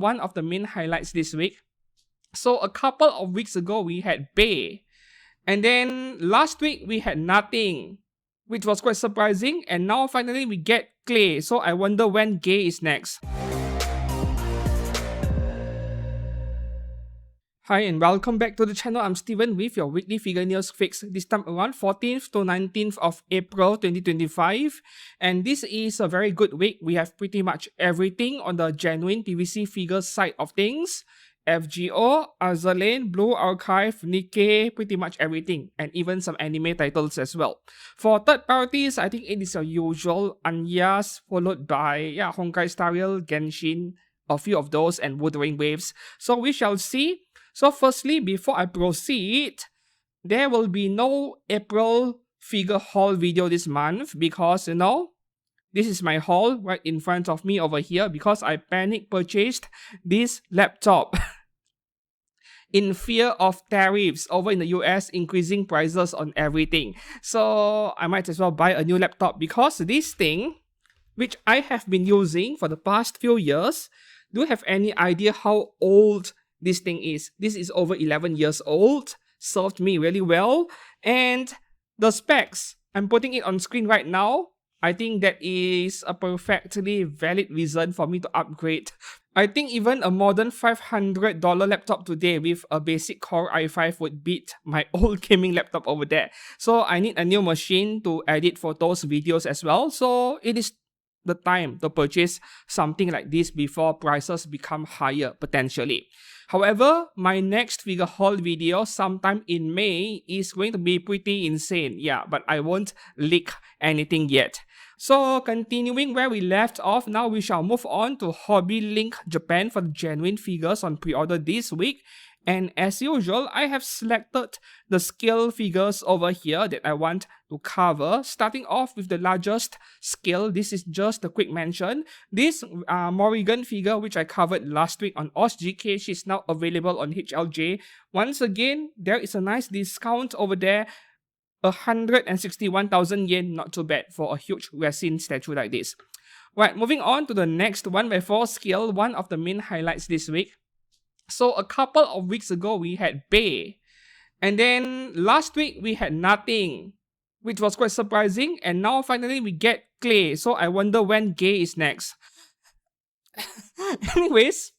one of the main highlights this week. So a couple of weeks ago, we had Bay. And then last week, we had nothing, which was quite surprising. And now finally, we get Clay. So I wonder when Gay is next. Hi and welcome back to the channel. I'm Steven with your weekly figure news fix. This time around 14th to 19th of April 2025. And this is a very good week. We have pretty much everything on the genuine PVC figure side of things. FGO, Azur, Blue Archive, Nikke, pretty much everything. And even some anime titles as well. For third parties, I think it is your usual Anyas, followed by Honkai Star Rail, Genshin, a few of those, and Wuthering Waves. So we shall see. So firstly, before I proceed, there will be no April figure haul video this month because, this is my haul right in front of me over here because I panic purchased this laptop in fear of tariffs over in the US increasing prices on everything. So I might as well buy a new laptop because this thing, which I have been using for the past few years, do you have any idea how old this thing is? This is over 11 years old, served me really well, and the specs, I'm putting it on screen right now. I think that is a perfectly valid reason for me to upgrade. I think even a modern $500 laptop today with a basic Core i5 would beat my old gaming laptop over there. So I need a new machine to edit photos, videos as well. So it is the time to purchase something like this before prices become higher potentially. However, my next figure haul video sometime in May is going to be pretty insane. Yeah, but I won't leak anything yet. So continuing where we left off, now we shall move on to Hobby Link Japan for the genuine figures on pre-order this week. And as usual, I have selected the scale figures over here that I want to cover. Starting off with the largest scale, this is just a quick mention. This Morrigan figure, which I covered last week on OSGK, she's now available on HLJ. Once again, there is a nice discount over there. 161,000 yen, not too bad for a huge resin statue like this. Right, moving on to the next 1x4 scale, one of the main highlights this week. So a couple of weeks ago, we had Bay. And then last week, we had nothing, which was quite surprising. And now finally, we get Clay. So I wonder when Gay is next. Anyways,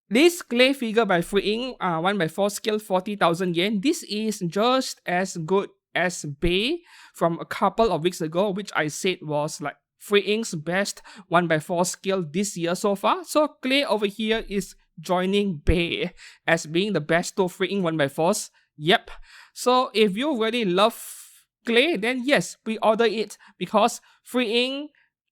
this Clay figure by Freeing, 1x4 scale, 40,000 yen. This is just as good as Bay from a couple of weeks ago, which I said was like Freeing's best 1x4 scale this year so far. So Clay over here is joining Bay as being the best two Freeing 1x4s. Yep. So if you really love Clay, then yes, pre-order it because Freeing,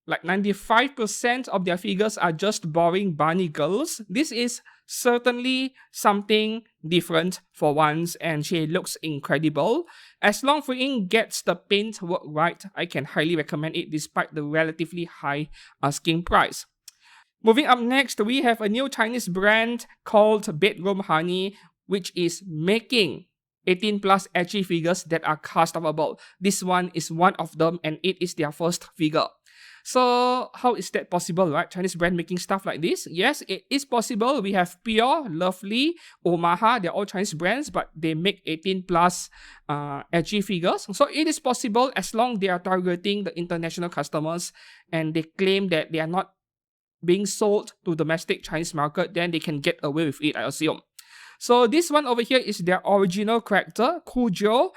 like 95% of their figures are just boring bunny girls. This is certainly something different for once and she looks incredible. As long as Freeing gets the paint work right, I can highly recommend it despite the relatively high asking price. Moving up next, we have a new Chinese brand called Bedroom Honey, which is making 18 plus edgy figures that are customable. This one is one of them and it is their first figure. So how is that possible, right? Chinese brand making stuff like this? Yes, it is possible. We have Pure, Lovely, Omaha. They're all Chinese brands, but they make 18 plus edgy figures. So it is possible as long as they are targeting the international customers and they claim that they are not being sold to domestic Chinese market, then they can get away with it, I assume. So this one over here is their original character, Kujo.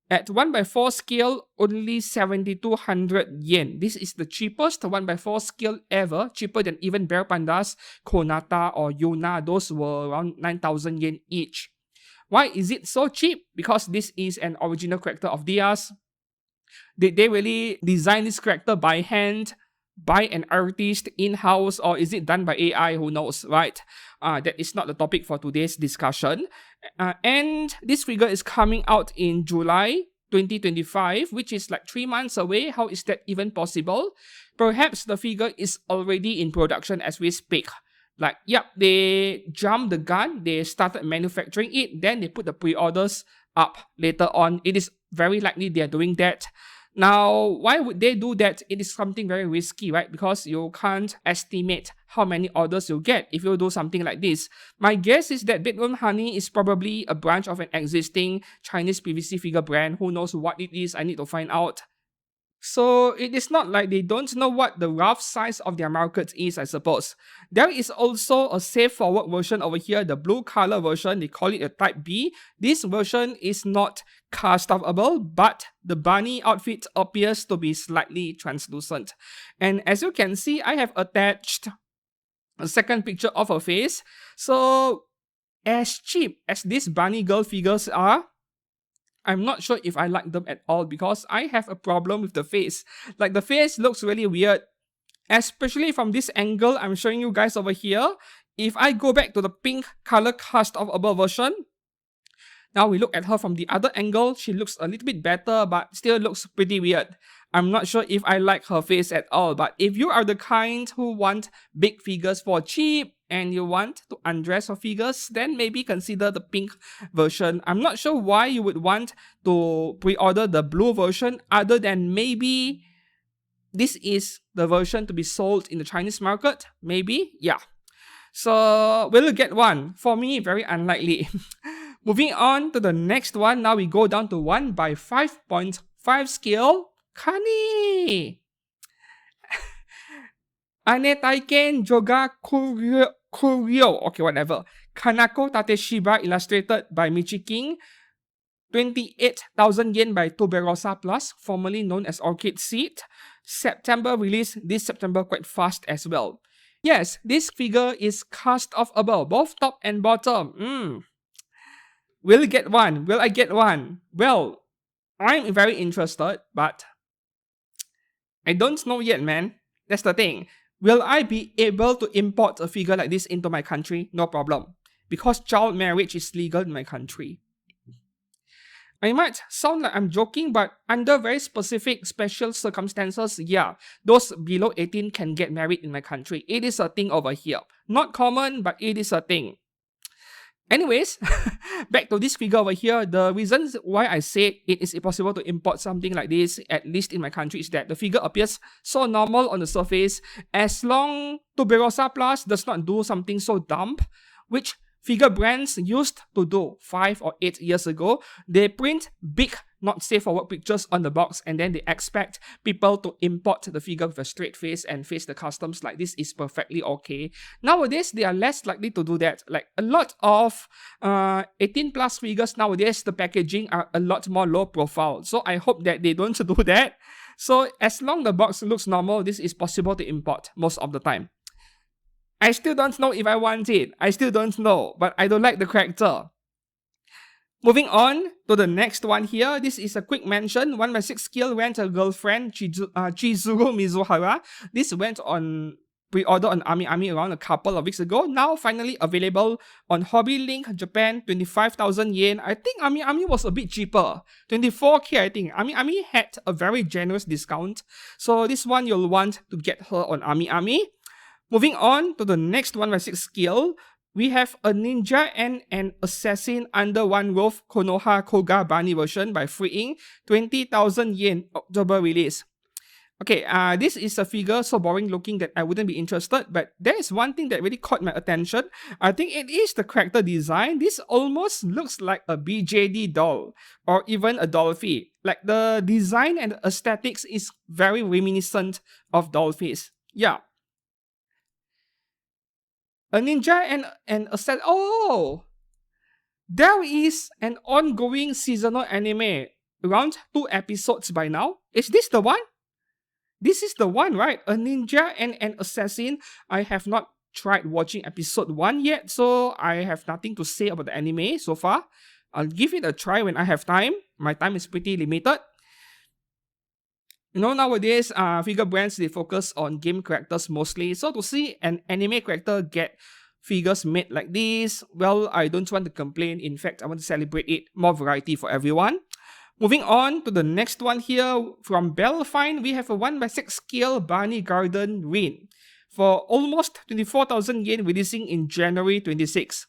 At 1x4 scale, only 7,200 yen. This is the cheapest 1x4 scale ever, cheaper than even Bear Pandas, Konata or Yuna. Those were around 9,000 yen each. Why is it so cheap? Because this is an original character of theirs. Did they really design this character by hand, by an artist in-house, or is it done by AI? Who knows, right? That is not the topic for today's discussion. And this figure is coming out in July 2025, which is like 3 months away. How is that even possible? Perhaps the figure is already in production as we speak. Like, yep, they jumped the gun, they started manufacturing it, then they put the pre-orders up later on. It is very likely they are doing that. Now, why would they do that? It is something very risky, right? Because you can't estimate how many orders you'll get if you do something like this. My guess is that Bedroom Honey is probably a branch of an existing Chinese PVC figure brand. Who knows what it is? I need to find out. So it is not like they don't know what the rough size of their market is, I suppose. There is also a safe forward version over here, the blue color version. They call it a Type B. This version is not cast offable, but the bunny outfit appears to be slightly translucent. And as you can see, I have attached a second picture of her face. So as cheap as these bunny girl figures are, I'm not sure if I like them at all because I have a problem with the face. Like, the face looks really weird, especially from this angle I'm showing you guys over here. If I go back to the pink color cast of above version, now we look at her from the other angle, she looks a little bit better but still looks pretty weird. I'm not sure if I like her face at all, but if you are the kind who want big figures for cheap and you want to undress your figures, then maybe consider the pink version. I'm not sure why you would want to pre-order the blue version other than maybe this is the version to be sold in the Chinese market. Maybe, yeah. So will you get one? For me, very unlikely. Moving on to the next one, now we go down to 1 by 5.5 scale. Kani! Ane Taiken Joga Kuryo. Okay, whatever. Kanako Tateshiba, illustrated by Michi King. 28,000 yen by Tuberosa Plus, formerly known as Orchid Seed. September release, this September quite fast as well. Yes, this figure is cast off above, both top and bottom. Will I get one? Will I get one? Well, I'm very interested, but I don't know yet, man. That's the thing. Will I be able to import a figure like this into my country? No problem. Because child marriage is legal in my country. I might sound like I'm joking, but under very specific special circumstances, yeah, those below 18 can get married in my country. It is a thing over here. Not common, but it is a thing. Anyways, back to this figure over here, the reasons why I said it is impossible to import something like this, at least in my country, is that the figure appears so normal on the surface, as long Tuberosa Plus does not do something so dumb, which figure brands used to do 5 or 8 years ago. They print big, not safe for work pictures on the box, and then they expect people to import the figure with a straight face and face the customs like this is perfectly okay. Nowadays, they are less likely to do that. Like, a lot of 18 plus figures nowadays, the packaging are a lot more low profile. So I hope that they don't do that. So as long the box looks normal, this is possible to import most of the time. I still don't know if I want it. I still don't know, but I don't like the character. Moving on to the next one here. This is a quick mention. 1 by 6 scale went a girlfriend, Chizuru Mizuhara. This went on pre-order on Amiami around a couple of weeks ago. Now finally available on Hobby Link Japan, 25,000 yen. I think Amiami was a bit cheaper. 24k I think. Amiami had a very generous discount. So this one you'll want to get her on Amiami. Moving on to the next 1 by 6 scale, we have a ninja and an assassin under one roof Konoha Koga Bunny version by Freeing, 20,000 yen, October release. Okay, this is a figure so boring looking that I wouldn't be interested, but there is one thing that really caught my attention. I think it is the character design. This almost looks like a BJD doll, or even a Dolphy. Like, the design and the aesthetics is very reminiscent of Dolphys. Yeah. A ninja and a set. Oh! There is an ongoing seasonal anime. Around 2 episodes by now. Is this the one? This is the one, right? A ninja and an assassin. I have not tried watching episode 1 yet, so I have nothing to say about the anime so far. I'll give it a try when I have time. My time is pretty limited. You know, nowadays, figure brands, they focus on game characters mostly. So to see an anime character get figures made like this, well, I don't want to complain. In fact, I want to celebrate it. More variety for everyone. Moving on to the next one here. From Belfine, we have a 1 by 6 scale Bunny Garden Ring for almost 24,000 yen, releasing in January 26.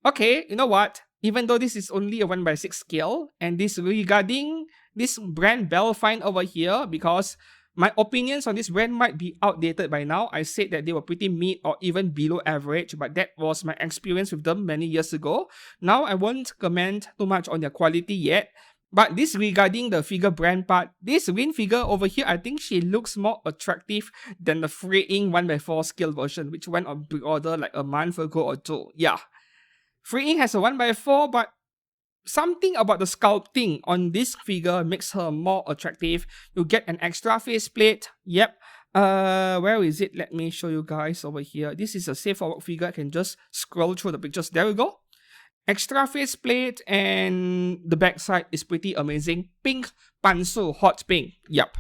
Okay, you know what? even though this is only a 1/6 scale. And this regarding this brand Belfine over here, because my opinions on this brand might be outdated by now. I said that they were pretty mid or even below average, but that was my experience with them many years ago. Now I won't comment too much on their quality yet. But this regarding the figure brand part, this Rin figure over here, I think she looks more attractive than the Freeing 1/4 scale version, which went on pre-order like a month ago or two. Yeah. Freeing has a 1/4, but something about the sculpting on this figure makes her more attractive. You get an extra faceplate. Yep. Where is it? Let me show you guys over here. This is a safe forward figure. I can just scroll through the pictures. There we go. Extra faceplate, and the backside is pretty amazing. Pink Pansu, hot pink. Yep.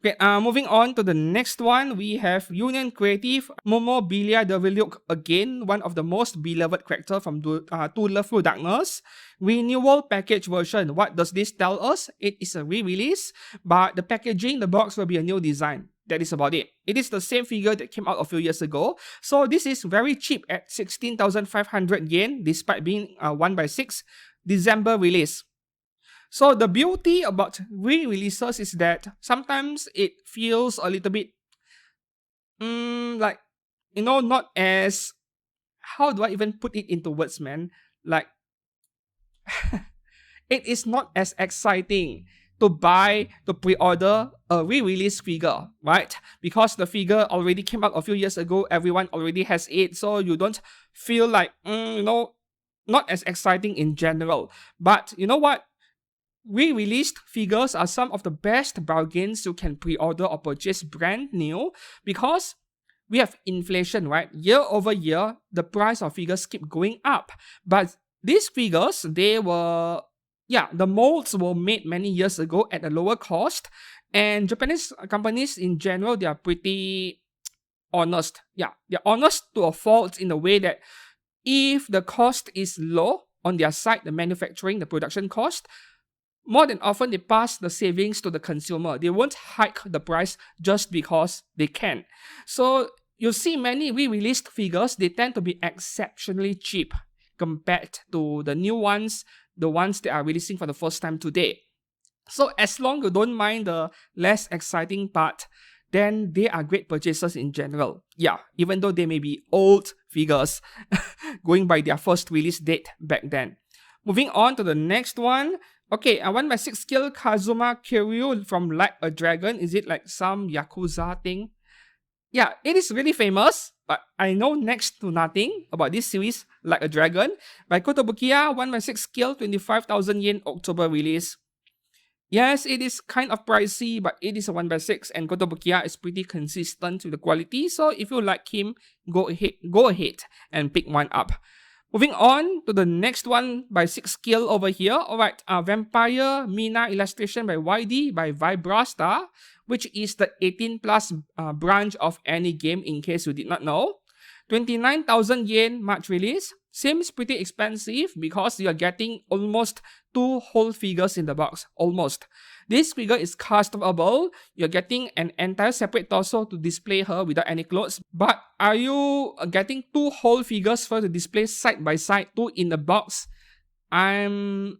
Okay, moving on to the next one, we have Union Creative Momobilia de Villuc, again, one of the most beloved character from To Love Through Darkness. Renewal package version. What does this tell us? It is a re-release, but the packaging, the box will be a new design. That is about it. It is the same figure that came out a few years ago. So this is very cheap at 16,500 yen, despite being a 1/6 December release. So the beauty about re-releases is that sometimes it feels a little bit, like, you know, not as, how do I even put it into words, man? Like, it is not as exciting to pre-order a re-release figure, right? Because the figure already came out a few years ago, everyone already has it, so you don't feel like, not as exciting in general. But you know what? Re-released figures are some of the best bargains you can pre-order or purchase brand new, because we have inflation, right? Year over year, the price of figures keep going up. But these figures, the molds were made many years ago at a lower cost, and Japanese companies in general, they are pretty honest. Yeah, they're honest to a fault in a way that if the cost is low on their side, the manufacturing, the production cost, more than often they pass the savings to the consumer. They won't hike the price just because they can. So you see many re-released figures, they tend to be exceptionally cheap compared to the new ones, the ones that are releasing for the first time today. So as long as you don't mind the less exciting part, then they are great purchases in general. Yeah, even though they may be old figures going by their first release date back then. Moving on to the next one. Okay, I want my 6 skill Kazuma Kiryu from Like a Dragon. Is it like some Yakuza thing? Yeah, it is really famous, but I know next to nothing about this series, Like a Dragon. By Kotobukiya, 1/6 skill, 25,000 yen, October release. Yes, it is kind of pricey, but it is a 1/6, and Kotobukiya is pretty consistent with the quality. So if you like him, go ahead and pick one up. Moving on to the next one by 6 skill over here. Alright, Vampire Mina illustration by YD by Vibrasta, which is the 18 plus branch of any game, in case you did not know. 29,000 yen March release. Seems pretty expensive because you are getting almost 2 whole figures in the box. Almost. This figure is customable. You're getting an entire separate torso to display her without any clothes. But are you getting 2 whole figures for to display side by side, 2 in the box? I'm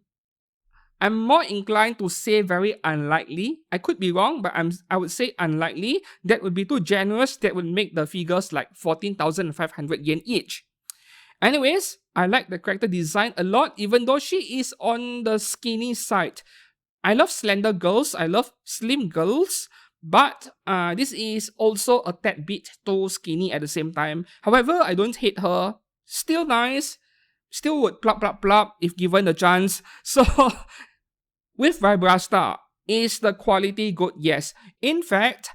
more inclined to say very unlikely. I could be wrong, but I would say unlikely. That would be too generous. That would make the figures like 14,500 yen each. Anyways, I like the character design a lot, even though she is on the skinny side. I love slender girls, I love slim girls, but this is also a tad bit too skinny at the same time. However, I don't hate her. Still nice. Still would plop if given the chance. So, with Vibrasta, is the quality good? Yes. In fact,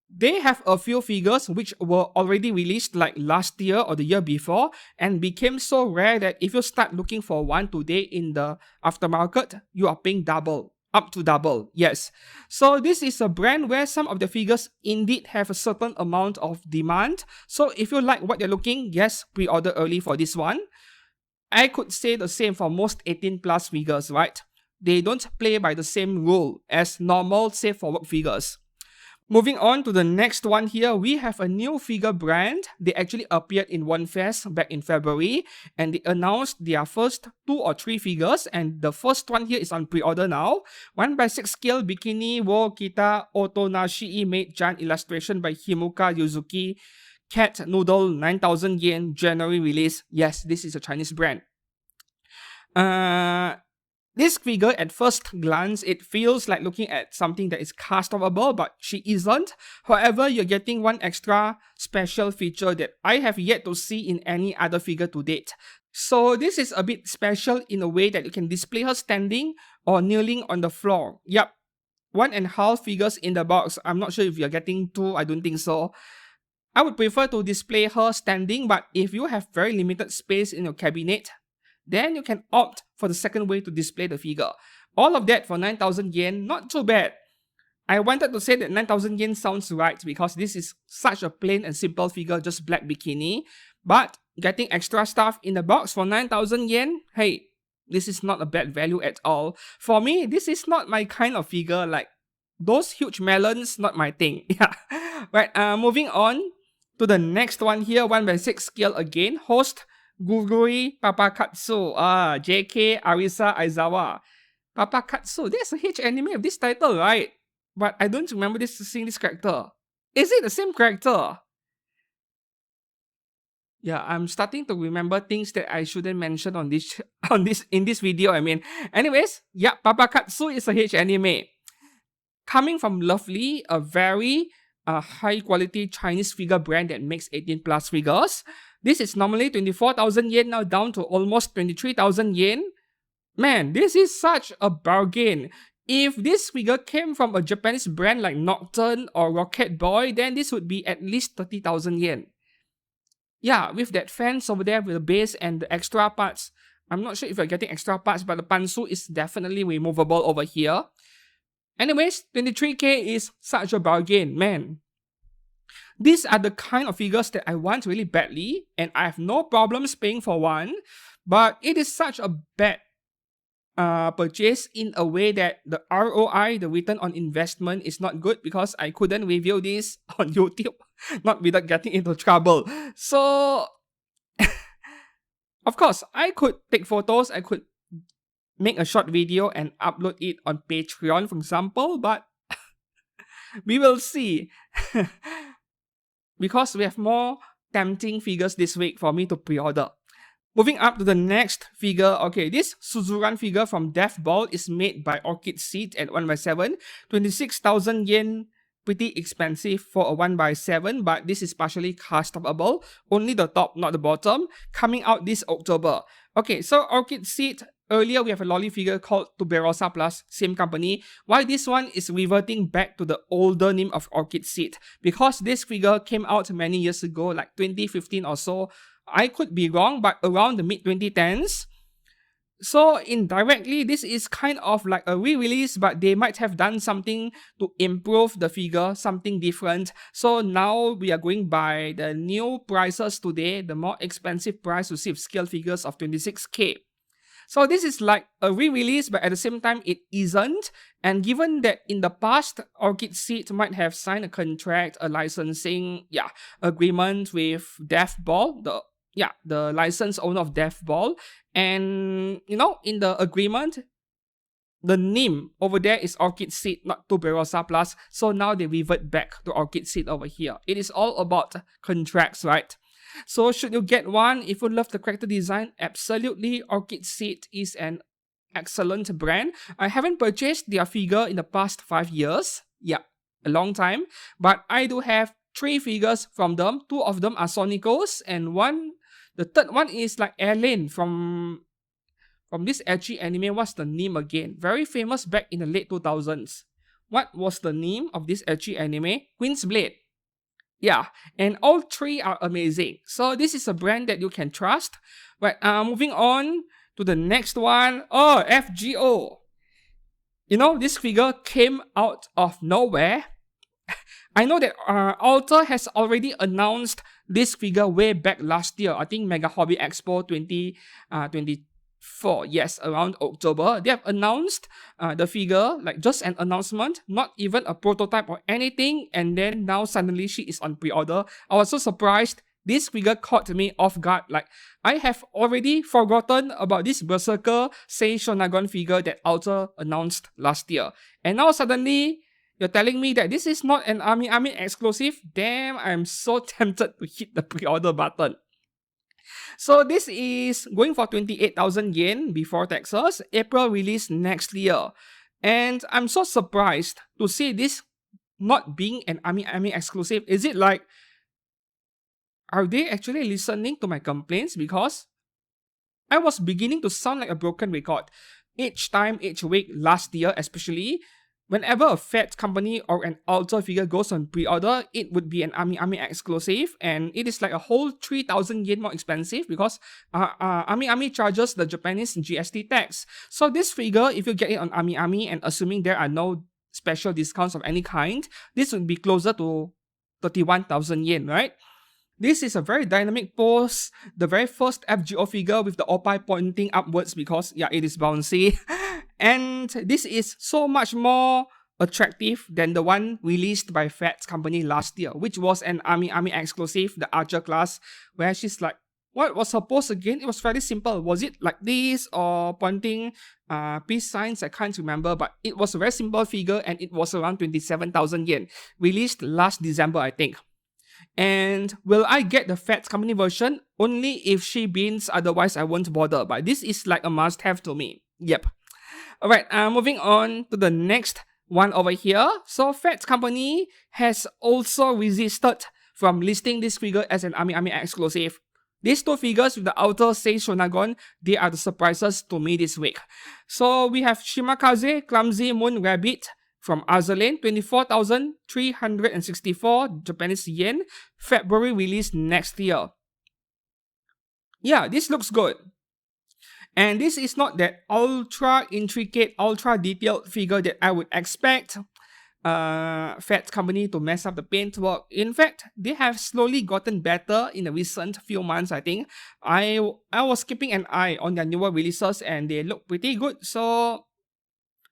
they have a few figures which were already released like last year or the year before and became so rare that if you start looking for one today in the aftermarket, you are paying double. Up to double, yes. So this is a brand where some of the figures indeed have a certain amount of demand. So if you like what you're looking, yes, pre-order early for this one. I could say the same for most 18 plus figures, right? They don't play by the same rule as normal safe for work figures. Moving on to the next one here, we have a new figure brand. They actually appeared in One Fest back in February, and they announced their first 2 or 3 figures, and the first one here is on pre-order now. 1x6 scale bikini wo kita otonashi made Jan illustration by Himuka Yuzuki. Cat Noodle, 9,000 yen, January release. Yes, this is a Chinese brand. This figure, at first glance, it feels like looking at something that is customable, but she isn't. However, you're getting one extra special feature that I have yet to see in any other figure to date. So this is a bit special in a way that you can display her standing or kneeling on the floor. Yup, 1.5 figures in the box. I'm not sure if you're getting 2, I don't think so. I would prefer to display her standing, but if you have very limited space in your cabinet, then you can opt for the second way to display the figure. All of that for 9,000 yen, not too bad. I wanted to say that 9,000 yen sounds right because this is such a plain and simple figure, just black bikini. But getting extra stuff in the box for 9,000 yen, hey, this is not a bad value at all. For me, this is not my kind of figure. Like, those huge melons, not my thing. Yeah. Right, moving on to the next one here, 1x6 scale again. Host Gurui Papakatsu, JK Arisa Aizawa. Papakatsu, there's a H anime of this title, right? But I don't remember seeing this character. Is it the same character? Yeah, I'm starting to remember things that I shouldn't mention in this video. I mean, anyways, yeah, Papakatsu is a H anime. Coming from Lovely, a very high quality Chinese figure brand that makes 18 plus figures. This is normally 24,000 yen, now down to almost 23,000 yen. Man, this is such a bargain. If this figure came from a Japanese brand like Nocturne or Rocket Boy, then this would be at least 30,000 yen. Yeah, with that fence over there with the base and the extra parts. I'm not sure if you're getting extra parts, but the pantsu is definitely removable over here. Anyways, 23k is such a bargain, man. These are the kind of figures that I want really badly, and I have no problems paying for one, but it is such a bad purchase in a way that the ROI, the return on investment, is not good because I couldn't review this on YouTube, not without getting into trouble. So, of course, I could take photos, I could make a short video and upload it on Patreon, for example, but we will see. Because we have more tempting figures this week for me to pre-order. Moving up to the next figure. Okay, this Suzuran figure from Death Ball is made by Orchid Seed at 1x7. 26,000 yen. Pretty expensive for a 1x7, but this is partially customable. Only the top, not the bottom. Coming out this October. Okay, so Orchid Seed. Earlier, we have a lolly figure called Tuberosa Plus, same company. Why this one is reverting back to the older name of Orchid Seed? Because this figure came out many years ago, like 2015 or so. I could be wrong, but around the mid-2010s. So indirectly, this is kind of like a re-release, but they might have done something to improve the figure, something different. So now we are going by the new prices today. The more expensive price receives scale figures of 26k. So this is like a re-release, but at the same time, it isn't. And given that in the past, Orchid Seed might have signed a contract, a licensing agreement with Death Ball, the license owner of Death Ball. And, you know, in the agreement, the name over there is Orchid Seed, not Tuberosa Plus. So now they revert back to Orchid Seed over here. It is all about contracts, right? So should you get one, if you love the character design, absolutely, Orchid Seed is an excellent brand. I haven't purchased their figure in the past 5 years. Yeah, a long time. But I do have 3 figures from them. 2 of them are Sonicos, and the third one is like Airlane from this edgy anime. What's the name again? Very famous back in the late 2000s. What was the name of this edgy anime? Queen's Blade. Yeah, and all 3 are amazing. So this is a brand that you can trust. But moving on to the next one. Oh, FGO. You know, this figure came out of nowhere. I know that Alter has already announced this figure way back last year. I think Mega Hobby Expo 2024 2024. Yes, around October. They have announced the figure, like just an announcement, not even a prototype or anything. And then now suddenly she is on pre-order. I was so surprised. This figure caught me off guard. Like, I have already forgotten about this Berserker Sei Shonagon figure that Azur announced last year. And now suddenly, you're telling me that this is not an Amiami exclusive? Damn, I'm so tempted to hit the pre-order button. So this is going for 28,000 yen before taxes, April release next year. And I'm so surprised to see this not being an Amiami exclusive. Is it like, are they actually listening to my complaints? Because I was beginning to sound like a broken record. Each time, each week, last year especially, whenever a Phat Company or an Azur figure goes on pre-order, it would be an Amiami exclusive, and it is like a whole 3,000 yen more expensive because Amiami charges the Japanese GST tax. So this figure, if you get it on Amiami and assuming there are no special discounts of any kind, this would be closer to 31,000 yen, right? This is a very dynamic pose, the very first FGO figure with the oppai pointing upwards because, yeah, it is bouncy. And this is so much more attractive than the one released by Phat Company last year, which was an Amiami exclusive, the Archer class, where she's like, what was her pose again? It was fairly simple. Was it like this or pointing peace signs? I can't remember, but it was a very simple figure and it was around 27,000 yen. Released last December, I think. And will I get the Phat Company version? Only if she bins, otherwise I won't bother. But this is like a must-have to me. Yep. Alright, moving on to the next one over here. So Phat Company has also resisted from listing this figure as an Amiami exclusive. These two figures with the outer Sei Shonagon, they are the surprises to me this week. So we have Shimakaze Clumsy Moon Rabbit from Azur, 24,364 Japanese yen, February release next year. Yeah, this looks good. And this is not that ultra intricate, ultra detailed figure that I would expect Phat Company to mess up the paintwork. In fact, they have slowly gotten better in the recent few months, I think. I was keeping an eye on their newer releases and they look pretty good, so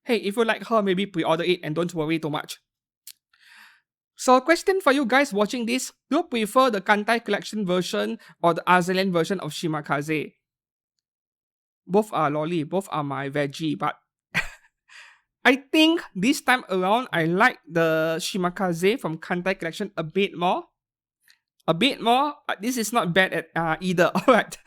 hey, if you like her, maybe pre-order it and don't worry too much. So question for you guys watching this, do you prefer the Kantai Collection version or the Azur version of Shimakaze? Both are lolly, both are my veggie, but I think this time around, I like the Shimakaze from Kantai Collection a bit more. This is not bad at either. Alright,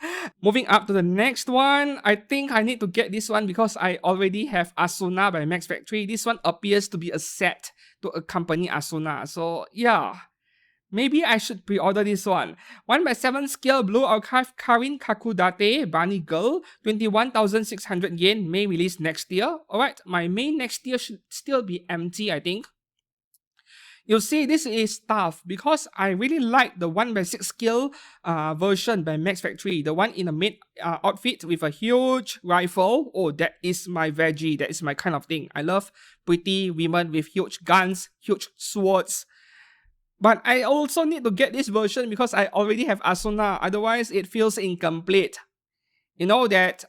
moving up to the next one. I think I need to get this one because I already have Asuna by Max Factory. This one appears to be a set to accompany Asuna. So yeah, maybe I should pre-order this one. 1/7 scale Blue Archive Karin Kakudate Bunny Girl, 21,600 yen, May release next year. Alright, my May next year should still be empty, I think. You'll see this is tough because I really like the 1/6 scale version by Max Factory. The one in a mid outfit with a huge rifle. Oh, that is my veggie. That is my kind of thing. I love pretty women with huge guns, huge swords. But I also need to get this version because I already have Asuna. Otherwise, it feels incomplete. You know, that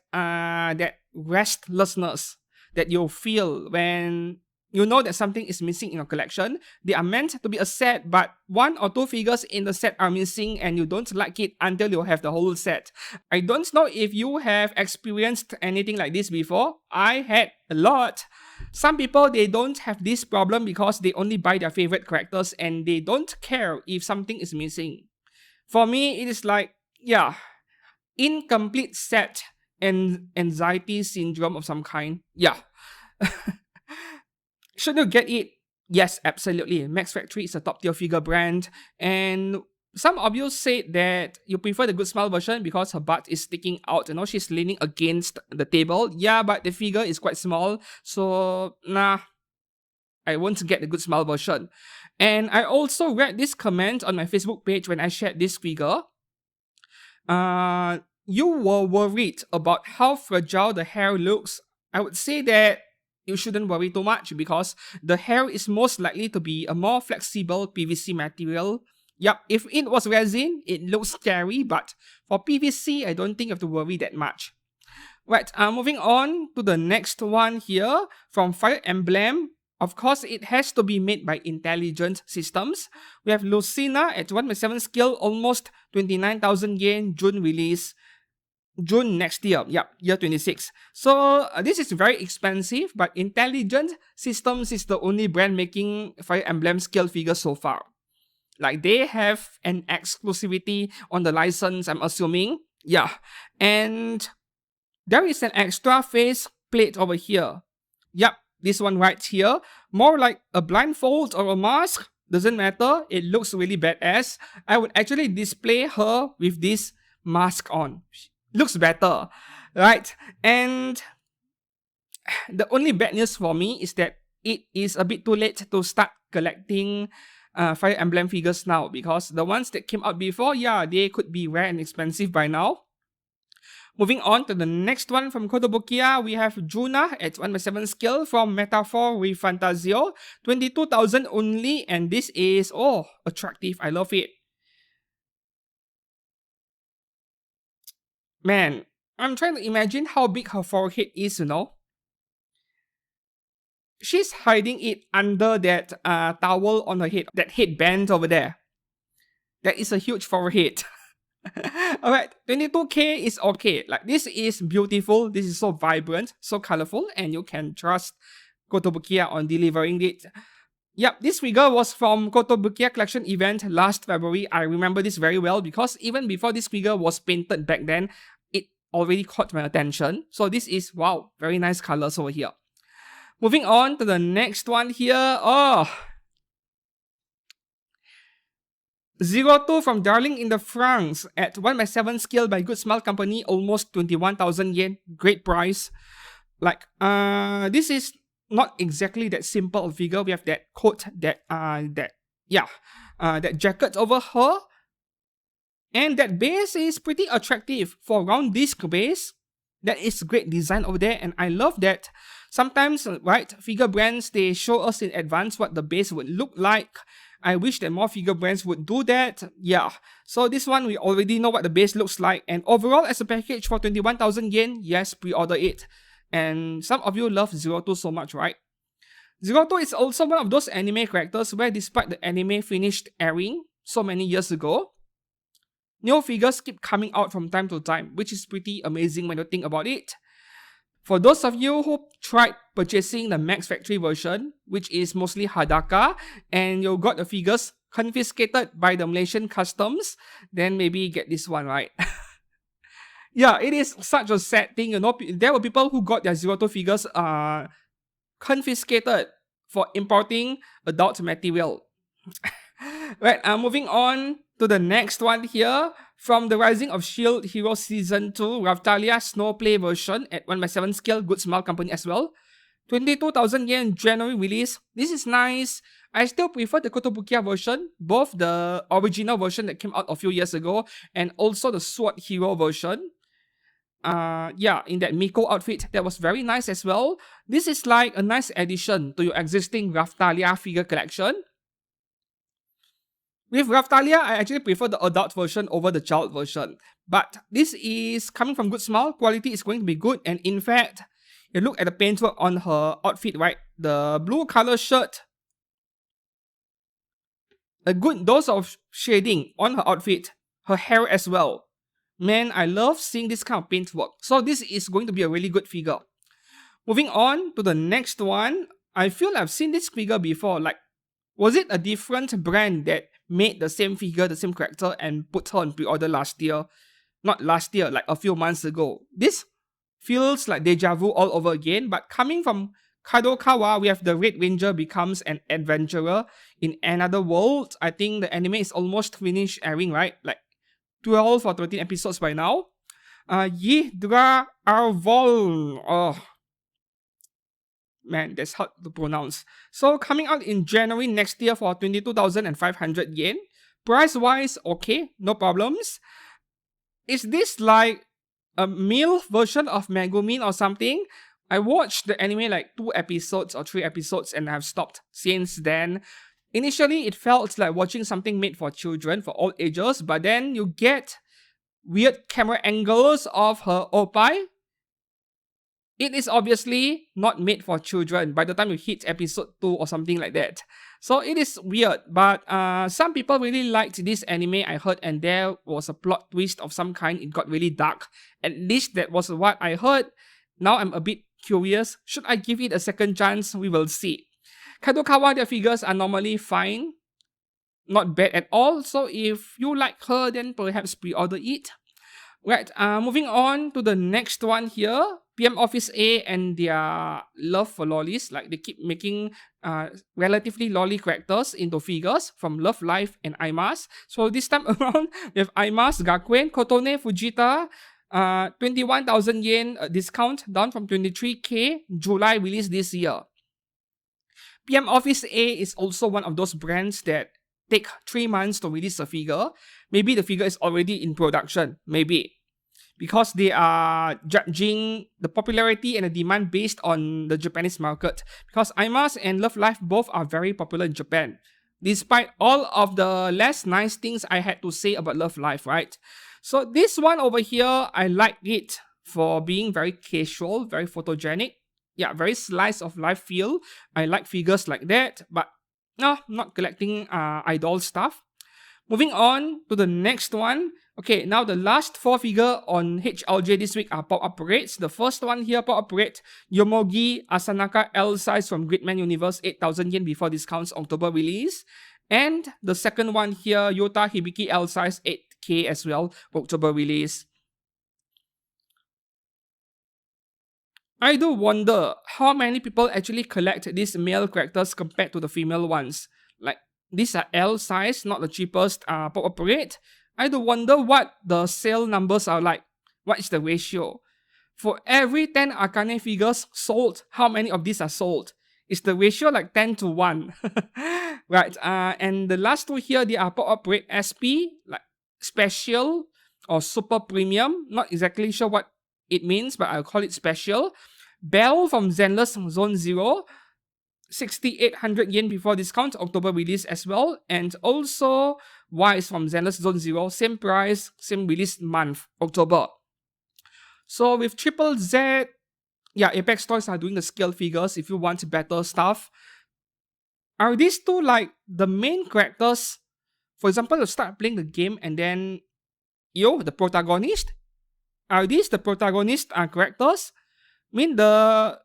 restlessness that you'll feel when you know that something is missing in your collection. They are meant to be a set, but one or two figures in the set are missing and you don't like it until you have the whole set. I don't know if you have experienced anything like this before. I had a lot. Some people, they don't have this problem because they only buy their favorite characters and they don't care if something is missing. For me, it is like, yeah, incomplete set and anxiety syndrome of some kind. Yeah. Should you get it? Yes, absolutely. Max Factory is a top tier figure brand, and some of you said that you prefer the Good Smile version because her butt is sticking out. You know, she's leaning against the table. Yeah, but the figure is quite small, so nah, I won't get the Good Smile version. And I also read this comment on my Facebook page when I shared this figure. You were worried about how fragile the hair looks. I would say that you shouldn't worry too much because the hair is most likely to be a more flexible PVC material. Yup, if it was resin, it looks scary, but for PVC, I don't think you have to worry that much. Right, moving on to the next one here from Fire Emblem. Of course, it has to be made by intelligent systems. We have Lucina at 1/7 skill, almost 29,000 yen, June release. June next year, yep, year 26. So this is very expensive, but Intelligent Systems is the only brand making Fire Emblem scale figures so far. Like they have an exclusivity on the license, I'm assuming. Yeah, and there is an extra face plate over here. Yep, this one right here. More like a blindfold or a mask. Doesn't matter. It looks really badass. I would actually display her with this mask on. Looks better, right? And the only bad news for me is that it is a bit too late to start collecting Fire Emblem figures now, because the ones that came out before, yeah, they could be rare and expensive by now. Moving on to the next one from Kotobukiya, we have Juna at 1/7 skill from Metaphor with Fantasio, 22,000 only, and this is, oh, attractive, I love it. Man, I'm trying to imagine how big her forehead is, you know. She's hiding it under that towel on her head, that headband over there. That is a huge forehead. Alright, 22k is okay. Like, this is beautiful, this is so vibrant, so colorful, and you can trust Kotobukiya on delivering it. Yep, this figure was from Kotobukiya collection event last February. I remember this very well because even before this figure was painted back then, it already caught my attention. So this is, wow, very nice colors over here. Moving on to the next one here. Oh, 02 from Darling in the Franxx at 1/7 scale by Good Smile Company, almost 21,000 yen. Great price. Like, this is not exactly that simple figure. We have that coat, that jacket over her. And that base is pretty attractive for round disc base. That is great design over there, and I love that. Sometimes, right, figure brands, they show us in advance what the base would look like. I wish that more figure brands would do that. Yeah, so this one, we already know what the base looks like. And overall, as a package for 21,000 yen, yes, pre-order it. And some of you love 02 so much, right? 02 is also one of those anime characters where despite the anime finished airing so many years ago, new figures keep coming out from time to time, which is pretty amazing when you think about it. For those of you who tried purchasing the Max Factory version, which is mostly Hadaka, and you got the figures confiscated by the Malaysian customs, then maybe get this one, right? Yeah, it is such a sad thing, you know. There were people who got their 02 figures confiscated for importing adult material. Right, moving on to the next one here. From the Rising of Shield Hero Season 2, Raftalia Snowplay version at 1/7 scale, Good Smile Company as well. 22,000 yen January release. This is nice. I still prefer the Kotobukiya version, both the original version that came out a few years ago and also the Sword Hero version. Yeah, in that Miko outfit, that was very nice as well. This is like a nice addition to your existing Raftalia figure collection. With Raftalia, I actually prefer the adult version over the child version. But this is coming from Good Smile. Quality is going to be good. And in fact, you look at the paintwork on her outfit, right? The blue color shirt. A good dose of shading on her outfit. Her hair as well. Man, I love seeing this kind of paintwork. So this is going to be a really good figure. Moving on to the next one. I feel I've seen this figure before. Like, was it a different brand that made the same figure, the same character, and put her on pre-order last year? Not last year, like a few months ago. This feels like deja vu all over again, but coming from Kadokawa, we have the Red Ranger becomes an adventurer in another world. I think the anime is almost finished airing, right? Like 12 or 13 episodes by now. Yidra Arvol. Oh, man, that's hard to pronounce. So coming out in January next year for 22,500 yen. Price-wise, okay, no problems. Is this like a male version of Megumin or something? I watched the anime like 2 episodes or 3 episodes and I've stopped since then. Initially, it felt like watching something made for children, for all ages, but then you get weird camera angles of her oppai. it is obviously not made for children by the time you hit episode 2 or something like that. So it is weird, but some people really liked this anime, I heard, and there was a plot twist of some kind. It got really dark. At least that was what I heard. Now I'm a bit curious. Should I give it a second chance? We will see. Kadokawa, their figures are normally fine. Not bad at all. So if you like her, then perhaps pre-order it. Right, moving on to the next one here. PM Office A and their love for lollies. Like, they keep making relatively lolly characters into figures from Love Life and Aimas. So this time around, we have Aimas, Gakuen, Kotone, Fujita, 21,000 yen discount, down from 23k, July release this year. PM Office A is also one of those brands that take 3 months to release a figure. Maybe the figure is already in production, maybe. Because they are judging the popularity and the demand based on the Japanese market. Because Aimas and Love Life both are very popular in Japan. Despite all of the less nice things I had to say about Love Life, right? So this one over here, I like it for being very casual, very photogenic. Yeah, very slice of life feel. I like figures like that, but no, not collecting idol stuff. Moving on to the next one. Okay, now the last 4 figure on HLJ this week are pop-up rates. The first one here, pop-up rate, Yomogi Asanaka L size from Gridman Universe, 8,000 yen before discounts, October release. And the second one here, Yota Hibiki L size, 8k as well, October release. I do wonder how many people actually collect these male characters compared to the female ones. Like, these are L size, not the cheapest pop-up rate. I do wonder what the sale numbers are like. What is the ratio? For every 10 Akane figures sold, how many of these are sold? Is the ratio like 10 to 1? Right, and the last 2 here, they are pop-up rate SP, like special or super premium. Not exactly sure what it means, but I'll call it special. Bell from Zenless Zone 0, 6,800 yen before discount, October release as well. And also Wise from Zenless Zone 0, same price, same release month, October. So with Triple Z, yeah, Apex Toys are doing the scale figures if you want better stuff. Are these two like the main characters? For example, you start playing the game and then the protagonist? Are these the protagonist characters? I mean, the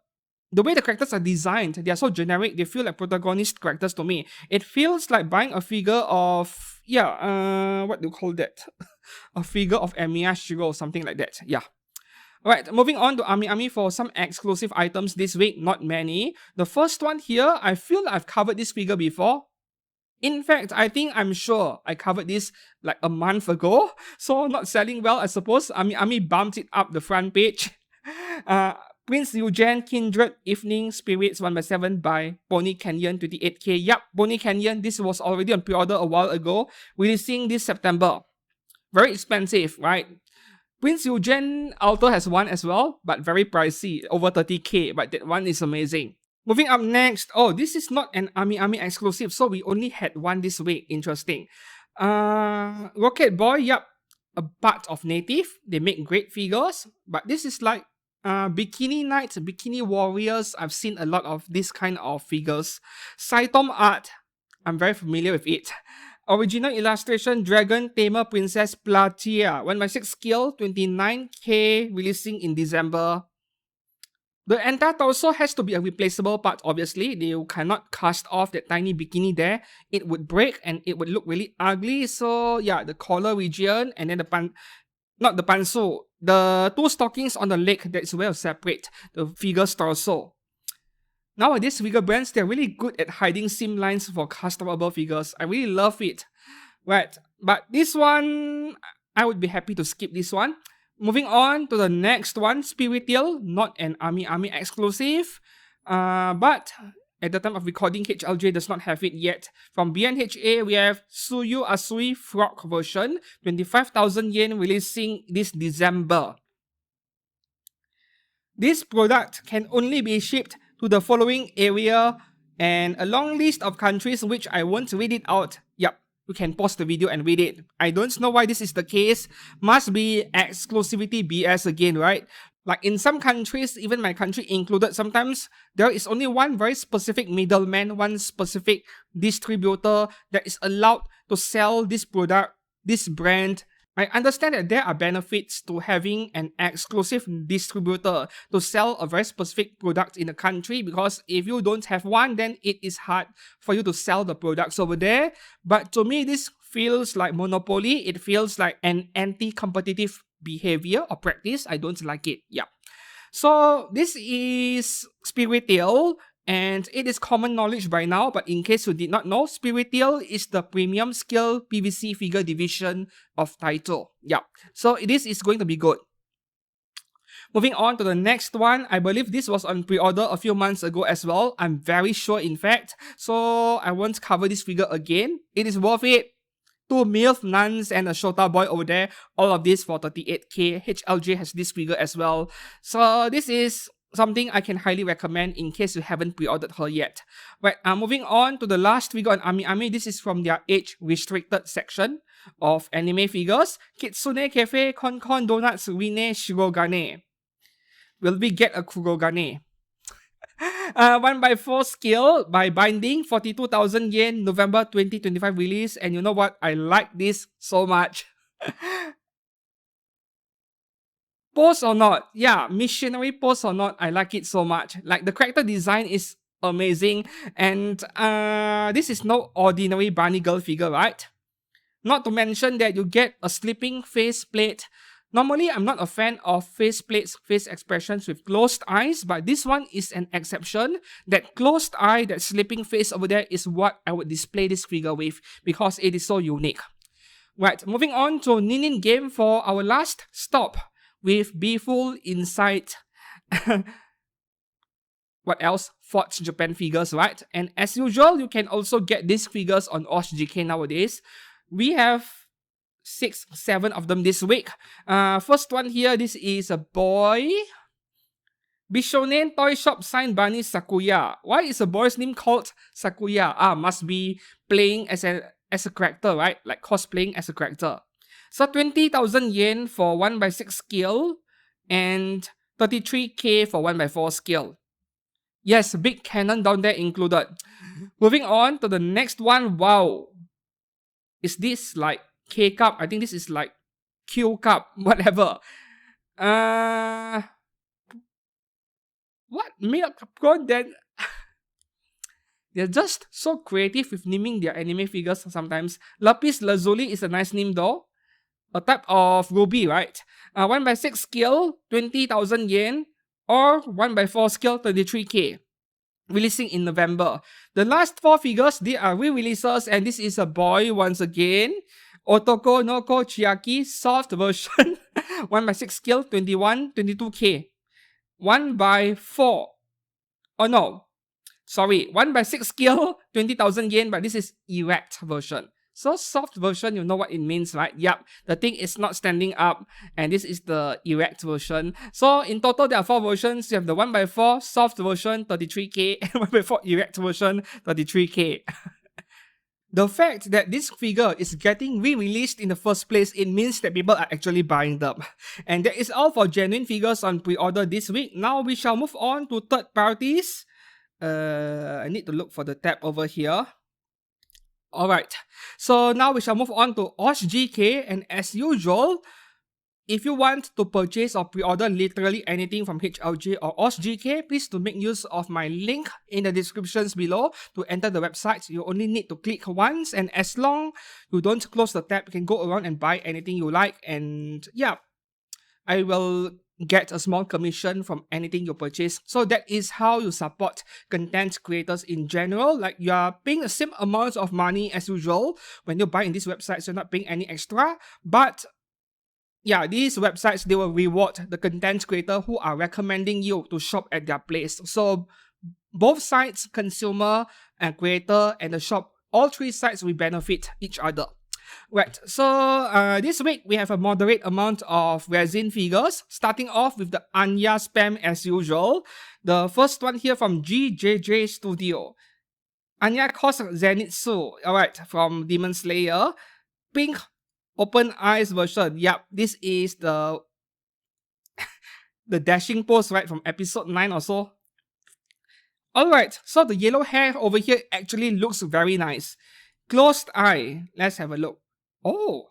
way the characters are designed, they are so generic, they feel like protagonist characters to me. It feels like buying a figure of, what do you call that? A figure of Amiashiro or something like that, yeah. Alright, moving on to Amiami for some exclusive items this week, not many. The first one here, I feel like I've covered this figure before. In fact, I'm sure I covered this like a month ago. So not selling well, I suppose. Amiami bumped it up the front page. Prince Eugen Kindred Evening Spirits 1x7 by Pony Canyon 28k. Yup, Pony Canyon, this was already on pre-order a while ago. Releasing this September. Very expensive, right? Prince Eugen Alto has one as well, but very pricey, over 30k, but that one is amazing. Moving up next, this is not an Amiami exclusive, so we only had one this week. Interesting. Rocket Boy, yup, a part of Native. They make great figures, but this is like Bikini Knights, Bikini Warriors. I've seen a lot of this kind of figures. Saitom art, I'm very familiar with it. Original illustration, Dragon Tamer Princess Platia, 1x6 scale, 29k, releasing in December. The entire torso has to be a replaceable part, obviously. You cannot cast off that tiny bikini there. It would break and it would look really ugly. So yeah, the collar region and then not the pantsu. The 2 stockings on the leg, that's where you separate the figure's torso. Nowadays, figure brands, they're really good at hiding seam lines for customable figures. I really love it. Right, but this one, I would be happy to skip this one. Moving on to the next one, Spiritiel, not an Amiami exclusive, but at the time of recording, HLJ does not have it yet. From BNHA, we have Suyu Asui Frog version, 25,000 yen, releasing this December. This product can only be shipped to the following area and a long list of countries which I won't read it out. Yup. You can pause the video and read it. I don't know why this is the case. Must be exclusivity BS again, right? Like in some countries, even my country included, sometimes there is only one very specific middleman, one specific distributor that is allowed to sell this product, this brand. I understand that there are benefits to having an exclusive distributor to sell a very specific product in a country, because if you don't have one, then it is hard for you to sell the products over there. But to me, this feels like monopoly. It feels like an anti-competitive behavior or practice. I don't like it. Yeah. So this is Spiritail, and it is common knowledge by now, but in case you did not know, Spiritail is the premium scale PVC figure division of Taito. Yeah, so this is going to be good. Moving on to the next one, I believe this was on pre-order a few months ago as well. I'm very sure, in fact. So I won't cover this figure again. It is worth it. 2 MILF nuns and a Shota boy over there. All of this for 38k. HLJ has this figure as well. So this is something I can highly recommend in case you haven't pre-ordered her yet. Right, moving on to the last figure on Amiami. This is from their age-restricted section of anime figures. Kitsune Cafe Con Donuts Rine Shirogane. Will we get a Kurogane? 1x4 scale by binding, 42,000 yen, November 2025 release. And you know what? I like this so much. Pose or not, yeah, missionary pose or not, I like it so much. Like the character design is amazing, and this is no ordinary bunny girl figure, right? Not to mention that you get a sleeping face plate. Normally, I'm not a fan of face plates, face expressions with closed eyes, but this one is an exception. That closed eye, that sleeping face over there is what I would display this figure with, because it is so unique. Right, moving on to Ninin game for our last stop with Beeful Inside. What else? Forge Japan figures, right? And as usual, you can also get these figures on OshGK nowadays. We have 6, 7 of them this week. First one here, this is a boy. Bishonen Toy Shop signed Bunny Sakuya. Why is a boy's name called Sakuya? Must be playing as a character, right? Like cosplaying as a character. So 20,000 yen for 1x6 scale and 33k for 1x4 scale. Yes, big cannon down there included. Moving on to the next one. Wow. Is this like K cup? I think this is like Q cup, whatever. What? Milk popcorn then? They're just so creative with naming their anime figures sometimes. Lapis Lazuli is a nice name though. A type of ruby, right? 1x6 scale, 20,000 yen, or 1x4 scale, 33k. Releasing in November. The last 4 figures, they are re-releases, and this is a boy once again. Otoko no Ko Chiaki, soft version, 1x6 scale, 22k. 1x4. Oh no. Sorry, 1x6 scale, 20,000 yen, but this is erect version. So soft version, you know what it means, right? Yep, the thing is not standing up, and this is the erect version. So in total, there are 4 versions. You have the 1x4 soft version, 33k, and 1x4 erect version, 33k. The fact that this figure is getting re-released in the first place, it means that people are actually buying them. And that is all for genuine figures on pre-order this week. Now we shall move on to third parties. I need to look for the tab over here. Alright, so now we shall move on to OshGK, and as usual, if you want to purchase or pre-order literally anything from HLJ or OshGK, please do make use of my link in the descriptions below to enter the website. You only need to click once, and as long you don't close the tab, you can go around and buy anything you like, and yeah, I will get a small commission from anything you purchase. So that is how you support content creators in general. Like you are paying the same amount of money as usual when you buy in these websites. You're not paying any extra, but yeah, these websites, they will reward the content creator who are recommending you to shop at their place. So both sides, consumer and creator and the shop, all 3 sides will benefit each other. Right, so this week we have a moderate amount of resin figures, starting off with the Anya spam as usual. The first one here from GJJ Studio. Anya Cos Zenitsu, alright, from Demon Slayer. Pink open eyes version. Yep, this is the the dashing pose, right, from episode 9 or so. Alright, so the yellow hair over here actually looks very nice. Closed eye. Let's have a look. Oh.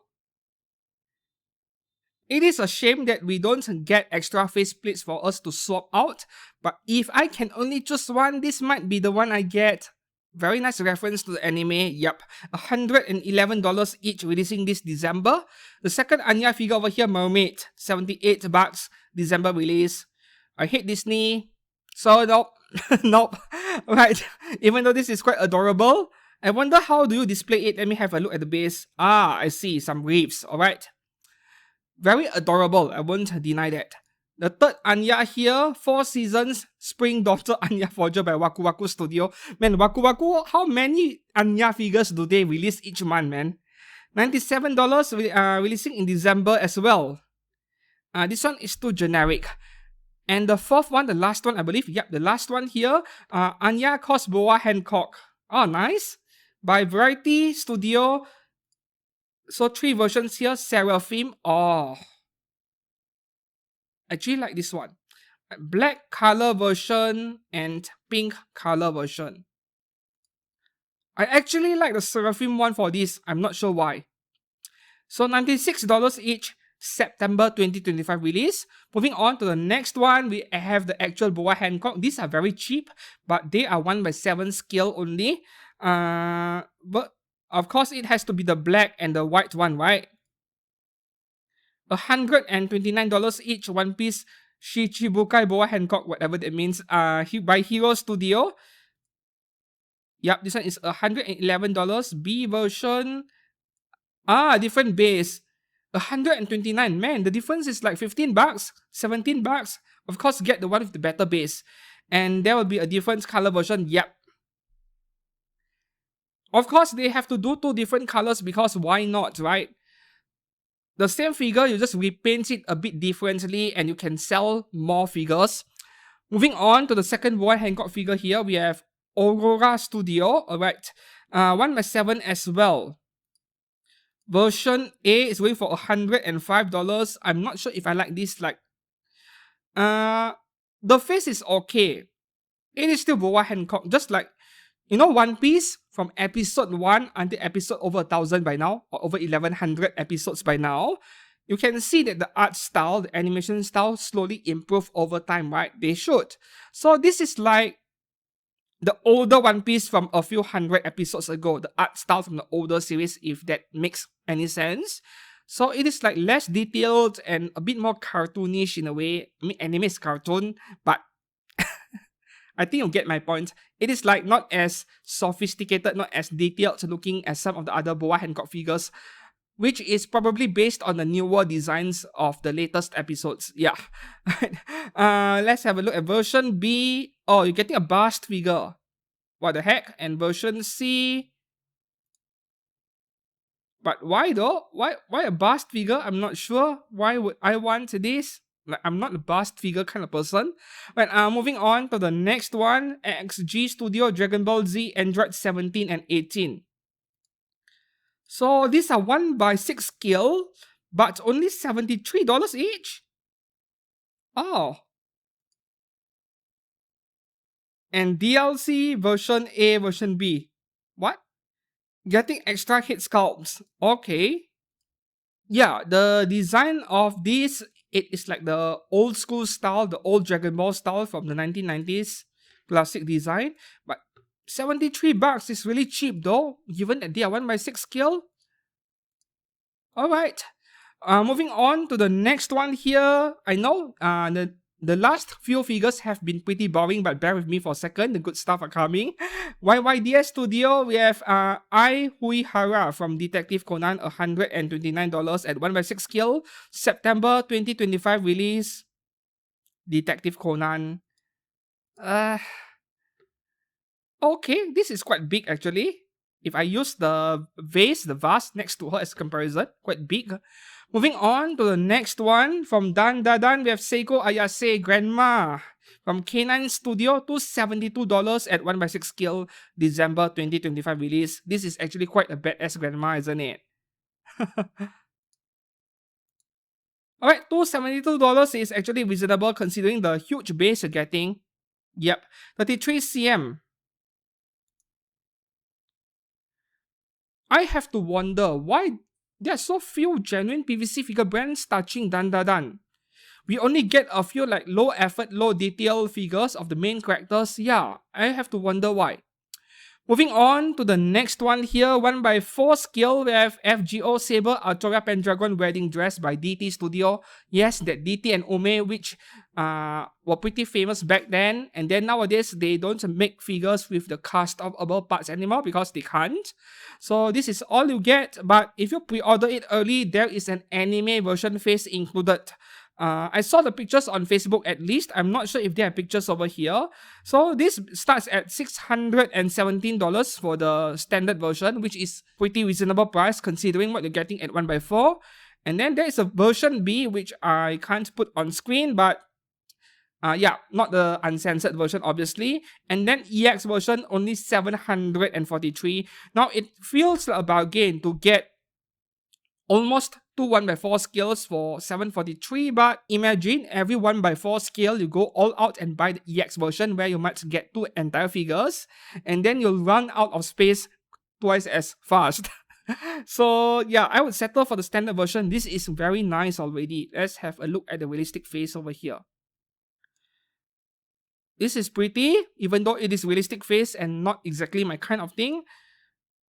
It is a shame that we don't get extra face plates for us to swap out, but if I can only choose one, this might be the one I get. Very nice reference to the anime. Yep, $111 each, releasing this December. The second Anya figure over here, Mermaid, $78, December release. I hate Disney, so nope, nope. Right, even though this is quite adorable, I wonder how do you display it. Let me have a look at the base. Ah, I see, some reefs, alright. Very adorable, I won't deny that. The third Anya here, 4 Seasons, Spring Daughter Anya Forger by Waku Waku Studio. Man, Waku Waku, how many Anya figures do they release each month, man? $97 releasing in December as well. This one is too generic. And the fourth one, the last one, I believe, yep, the last one here, Anya Cos Boa Hancock. Oh, nice. By Variety Studio. So 3 versions here, Seraphim. Oh, actually like this one. Black color version and pink color version. I actually like the Seraphim one for this. I'm not sure why. So $96 each, September 2025 release. Moving on to the next one, we have the actual Boa Hancock. These are very cheap, but they are 1/7 scale only. But of course, it has to be the black and the white one, right? $129 each, one piece Shichibukai Boa Hancock, whatever that means. By Hero Studio. Yep, this one is $111. B version. Different base. $129. Man, the difference is like $15, $17. Of course, get the one with the better base. And there will be a different color version. Yep. Of course, they have to do 2 different colors because why not, right? The same figure, you just repaint it a bit differently and you can sell more figures. Moving on to the second Boa Hancock figure here, we have Aurora Studio. Alright, 1/7 as well. Version A is going for $105. I'm not sure if I like this. Like, the face is okay. It is still Boa Hancock, just like, you know, One Piece from episode 1 until episode over 1,000 by now, or over 1,100 episodes by now. You can see that the art style, the animation style slowly improve over time, right? They should. So this is like the older One Piece from a few hundred episodes ago, the art style from the older series, if that makes any sense. So it is like less detailed and a bit more cartoonish in a way. I mean, anime is cartoon, but I think you'll get my point. It is like not as sophisticated, not as detailed looking as some of the other Boa Hancock figures, which is probably based on the newer designs of the latest episodes. Yeah. Let's have a look at version B. Oh, you're getting a bust figure. What the heck? And version C. But why though? Why a bust figure? I'm not sure. Why would I want this? Like, I'm not a bust figure kind of person. But moving on to the next one. XG Studio Dragon Ball Z Android 17 and 18. So these are 1/6 scale, but only $73 each. Oh. And DLC version A, version B. What? Getting extra head sculpts. Okay. Yeah, the design of this, it is like the old school style, the old Dragon Ball style from the 1990s. Classic design. But $73 is really cheap though, given that they are 1/6 scale. Alright. Moving on to the next one here. I know the last few figures have been pretty boring, but bear with me for a second. The good stuff are coming. YYDS Studio, we have Ai Huihara from Detective Conan, $129 at 1/6 scale. September 2025 release. Detective Conan. Okay, this is quite big actually. If I use the vase next to her as comparison, quite big. Moving on to the next one, from Dan Dadan, we have Seiko Ayase Grandma. From K9 Studio, $272 at 1/6 scale, December 2025 release. This is actually quite a badass grandma, isn't it? Alright, $272 is actually reasonable considering the huge base you're getting. Yep, 33 cm. I have to wonder why there are so few genuine PVC figure brands touching Dan. We only get a few like low effort, low detail figures of the main characters. Yeah, I have to wonder why. Moving on to the next one here, 1x4 scale, we have FGO Saber Artura Pendragon Wedding Dress by DT Studio. Yes, that DT and Ome, which were pretty famous back then. And then nowadays, they don't make figures with the cast of above parts anymore because they can't. So this is all you get. But if you pre-order it early, there is an anime version face included. I saw the pictures on Facebook at least. I'm not sure if there are pictures over here. So this starts at $617 for the standard version, which is pretty reasonable price considering what you're getting at 1x4. And then there is a version B, which I can't put on screen, but yeah, not the uncensored version, obviously. And then EX version, only $743. Now, it feels like a bargain to get almost two 1x4 scales for $743, but imagine every 1x4 scale you go all out and buy the EX version where you might get two entire figures, and then you'll run out of space twice as fast. So yeah, I would settle for the standard version. This is very nice already. Let's have a look at the realistic face over here. This is pretty, even though it is realistic face and not exactly my kind of thing.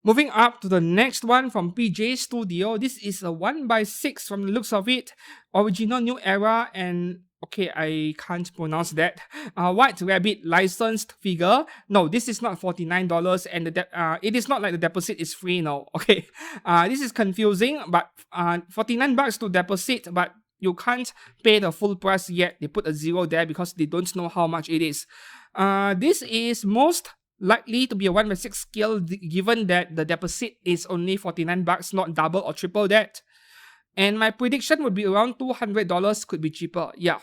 Moving up to the next one from PJ Studio. This is a 1x6 from the looks of it. Original New Era and... okay, I can't pronounce that. White Rabbit licensed figure. No, this is not $49 and it is not like the deposit is free now. Okay, this is confusing, but $49 to deposit, but you can't pay the full price yet. They put a zero there because they don't know how much it is. This is most likely to be a 1x6 scale given that the deposit is only $49, not double or triple that. And my prediction would be around $200, could be cheaper. Yeah.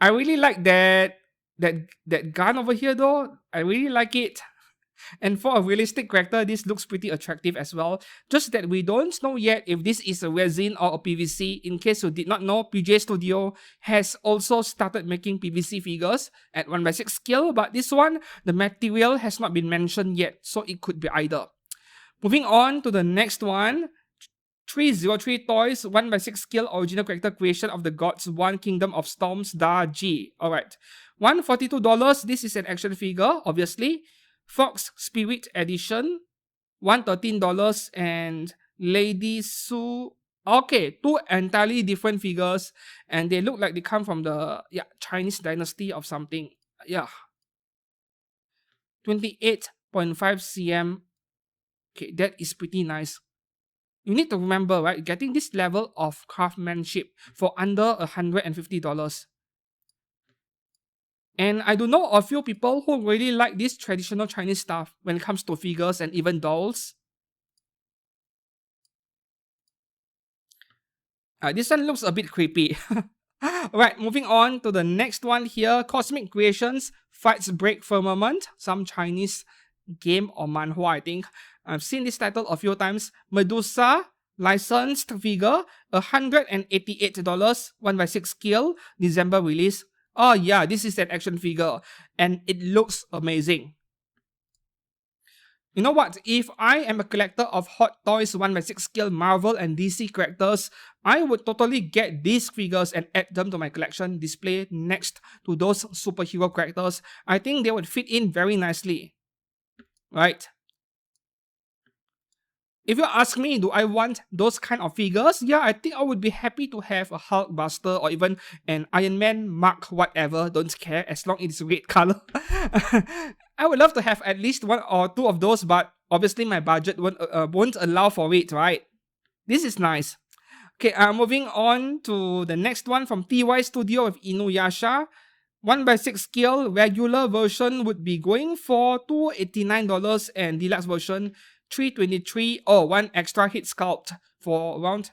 I really like that gun over here though. I really like it. And for a realistic character, this looks pretty attractive as well. Just that we don't know yet if this is a resin or a PVC. In case you did not know, PJ Studio has also started making PVC figures at 1x6 scale, but this one, the material has not been mentioned yet, so it could be either. Moving on to the next one, 303 Toys 1x6 scale original character creation of the Gods 1 Kingdom of Storms Da Ji. Alright, $142. This is an action figure, obviously. Fox Spirit Edition, $113, and Lady Su. Okay, two entirely different figures, and they look like they come from the Chinese dynasty of something. Yeah, 28.5 cm. Okay, that is pretty nice. You need to remember, right? Getting this level of craftsmanship for under $150. And I do know a few people who really like this traditional Chinese stuff when it comes to figures and even dolls. This one looks a bit creepy. Alright, moving on to the next one here. Cosmic Creations Fights Break Firmament. Some Chinese game or manhwa, I think. I've seen this title a few times. Medusa licensed figure, $188, 1x6 scale, December release. Oh yeah, this is an action figure and it looks amazing. You know what? If I am a collector of Hot Toys 1x6 scale Marvel and DC characters, I would totally get these figures and add them to my collection, display next to those superhero characters. I think they would fit in very nicely. Right? If you ask me, do I want those kind of figures? Yeah, I think I would be happy to have a Hulkbuster or even an Iron Man Mark whatever, don't care, as long as it's red color. I would love to have at least one or two of those, but obviously my budget won't allow for it, right? This is nice. Okay, moving on to the next one from TY Studio of Inuyasha. 1x6 scale, regular version would be going for $289 and deluxe version $323 or one extra hit sculpt for around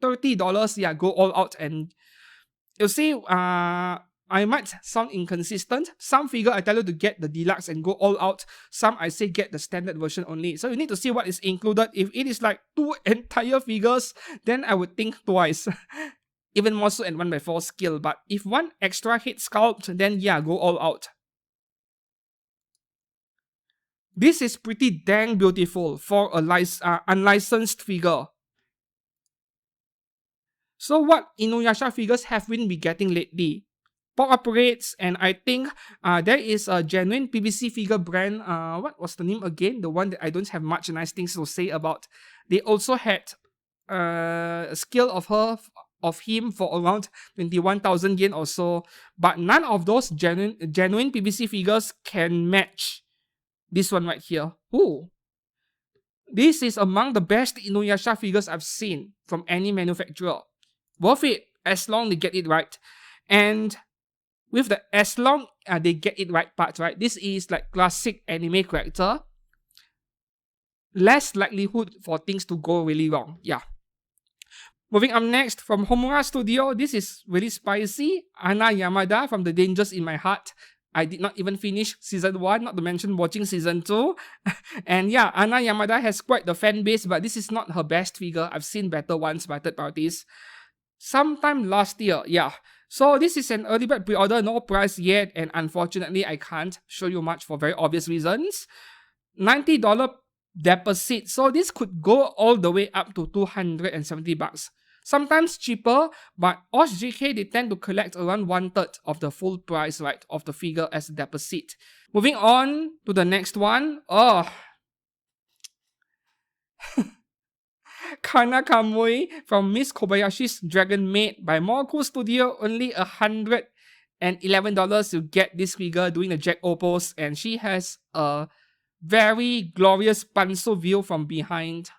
$30. Yeah, go all out and you'll see I might sound inconsistent. Some figure I tell you to get the deluxe and go all out. Some I say get the standard version only. So you need to see what is included. If it is like 2 entire figures, then I would think twice. Even more so at 1x4 scale. But if one extra head sculpt, then yeah, go all out. This is pretty dang beautiful for a unlicensed figure. So what Inuyasha figures have we been getting lately? Pop operates, and I think there is a genuine PVC figure brand. What was the name again? The one that I don't have much nice things to say about. They also had a scale of him for around 21,000 yen or so, but none of those genuine PVC figures can match this one right here. Ooh. This is among the best Inuyasha figures I've seen from any manufacturer. Worth it as long they get it right. And with the as long they get it right part, right? This is like classic anime character. Less likelihood for things to go really wrong. Yeah. Moving up next, from Homura Studio, this is really spicy. Ana Yamada from The Dangers in My Heart. I did not even finish season 1, not to mention watching season 2. And yeah, Ana Yamada has quite the fan base, but this is not her best figure. I've seen better ones by third parties. Sometime last year, yeah. So this is an early bird pre-order, no price yet, and unfortunately I can't show you much for very obvious reasons. $90 deposit, so this could go all the way up to 270 bucks. Sometimes cheaper, but OSGK, they tend to collect around 1/3 of the full price, right, of the figure as a deposit. Moving on to the next one. Oh. Kana Kamui from Miss Kobayashi's Dragon Maid by Moku Studio. Only $111 to get this figure doing the Jack O pose, and she has a very glorious Panso view from behind.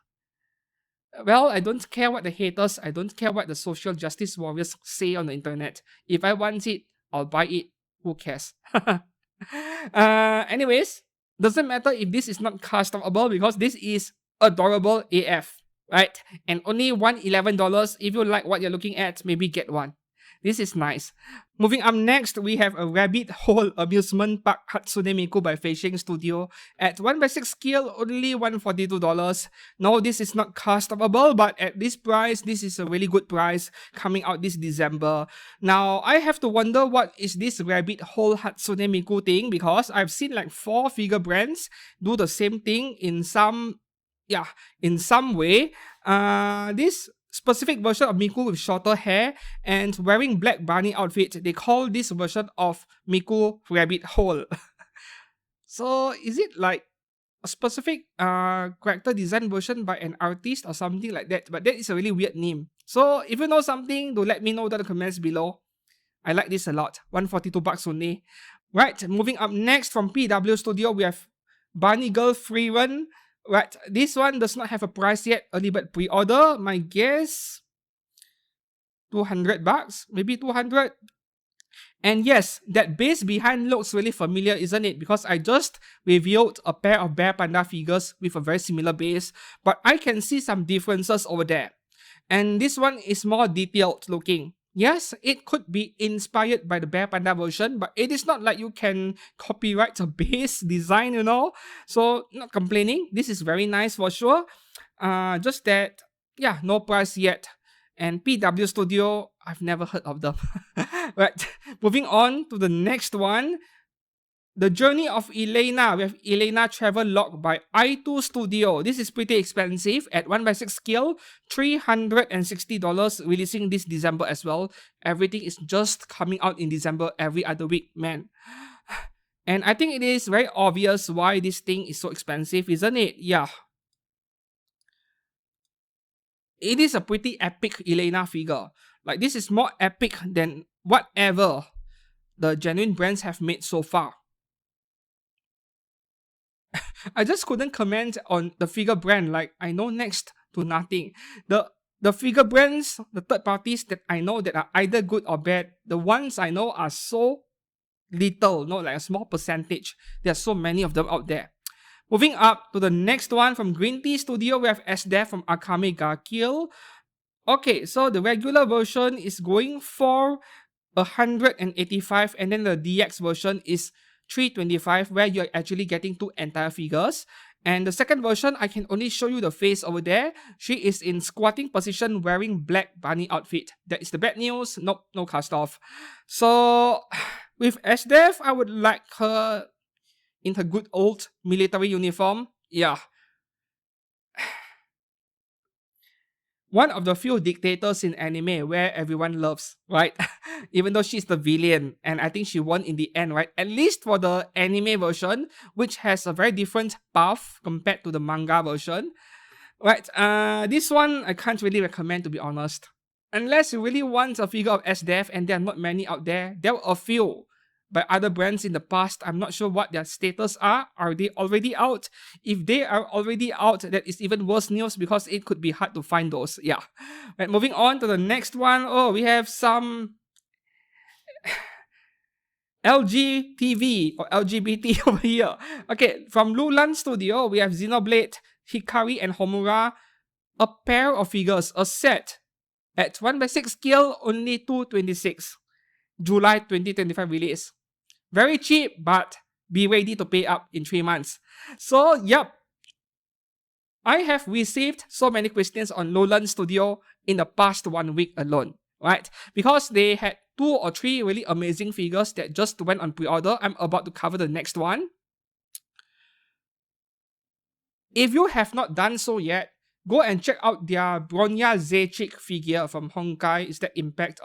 Well, I don't care what the haters, I don't care what the social justice warriors say on the internet. If I want it, I'll buy it. Who cares? Anyways, doesn't matter if this is not customable because this is adorable AF, right? And only $111. If you like what you're looking at, maybe get one. This is nice. Moving up next, we have a rabbit hole amusement park Hatsune Miku by Feisheng Studio. At 1/6 scale, only $142. No, this is not customable, but at this price, this is a really good price coming out this December. Now, I have to wonder what is this rabbit hole Hatsune Miku thing, because I've seen like 4 figure brands do the same thing in some way. This specific version of Miku with shorter hair and wearing black bunny outfit, they call this version of Miku rabbit hole. So is it like a specific character design version by an artist or something like that? But that is a really weird name. So if you know something, do let me know in the comments below. I like this a lot. 142 bucks only. Right, moving up next from PW Studio, we have Bunny Girl Free Run. Right, this one does not have a price yet. Early bird pre-order, my guess, 200 bucks, maybe 200. And yes, that base behind looks really familiar, isn't it? Because I just reviewed a pair of Bear Panda figures with a very similar base, but I can see some differences over there. And this one is more detailed looking. Yes, it could be inspired by the Bear Panda version, but it is not like you can copyright a base design, you know. So, not complaining. This is very nice for sure. Just that, yeah, no price yet. And PW Studio, I've never heard of them. Right, moving on to the next one. The Journey of Elena. We have Elena Travel Log by I2 Studio. This is pretty expensive at 1/6 scale, $360, releasing this December as well. Everything is just coming out in December every other week, man. And I think it is very obvious why this thing is so expensive, isn't it? Yeah. It is a pretty epic Elena figure. Like, this is more epic than whatever the genuine brands have made so far. I just couldn't comment on the figure brand, like I know next to nothing. The figure brands, the third parties that I know that are either good or bad, the ones I know are so little, not like a small percentage. There are so many of them out there. Moving up to the next one from Green Tea Studio, we have S-Death from Akame ga Kill. Okay, so the regular version is going for 185, and then the DX version is 325, where you're actually getting 2 entire figures. And the second version, I can only show you the face over there. She is in squatting position wearing black bunny outfit. That is the bad news. Nope, no cast off. So with SDEF, I would like her in her good old military uniform. Yeah. One of the few dictators in anime where everyone loves, right? Even though she's the villain, and I think she won in the end, right? At least for the anime version, which has a very different path compared to the manga version. Right, this one I can't really recommend, to be honest. Unless you really want a figure of SDEF, and there are not many out there. There were a few by other brands in the past. I'm not sure what their status are. Are they already out? If they are already out, that is even worse news because it could be hard to find those. Yeah. Right, moving on to the next one. Oh, we have some LGTV or LGBT over here. Okay, from Lulan Studio, we have Xenoblade, Hikari, and Homura. A pair of figures, a set, at 1/6 scale, only 226. July 2025 release. Very cheap, but be ready to pay up in 3 months. So, yep. I have received so many questions on Lowland Studio in the past 1 week alone, right? Because they had 2 or 3 really amazing figures that just went on pre-order. I'm about to cover the next one. If you have not done so yet, go and check out their Bronya Zechik figure from Honkai. Is that Impact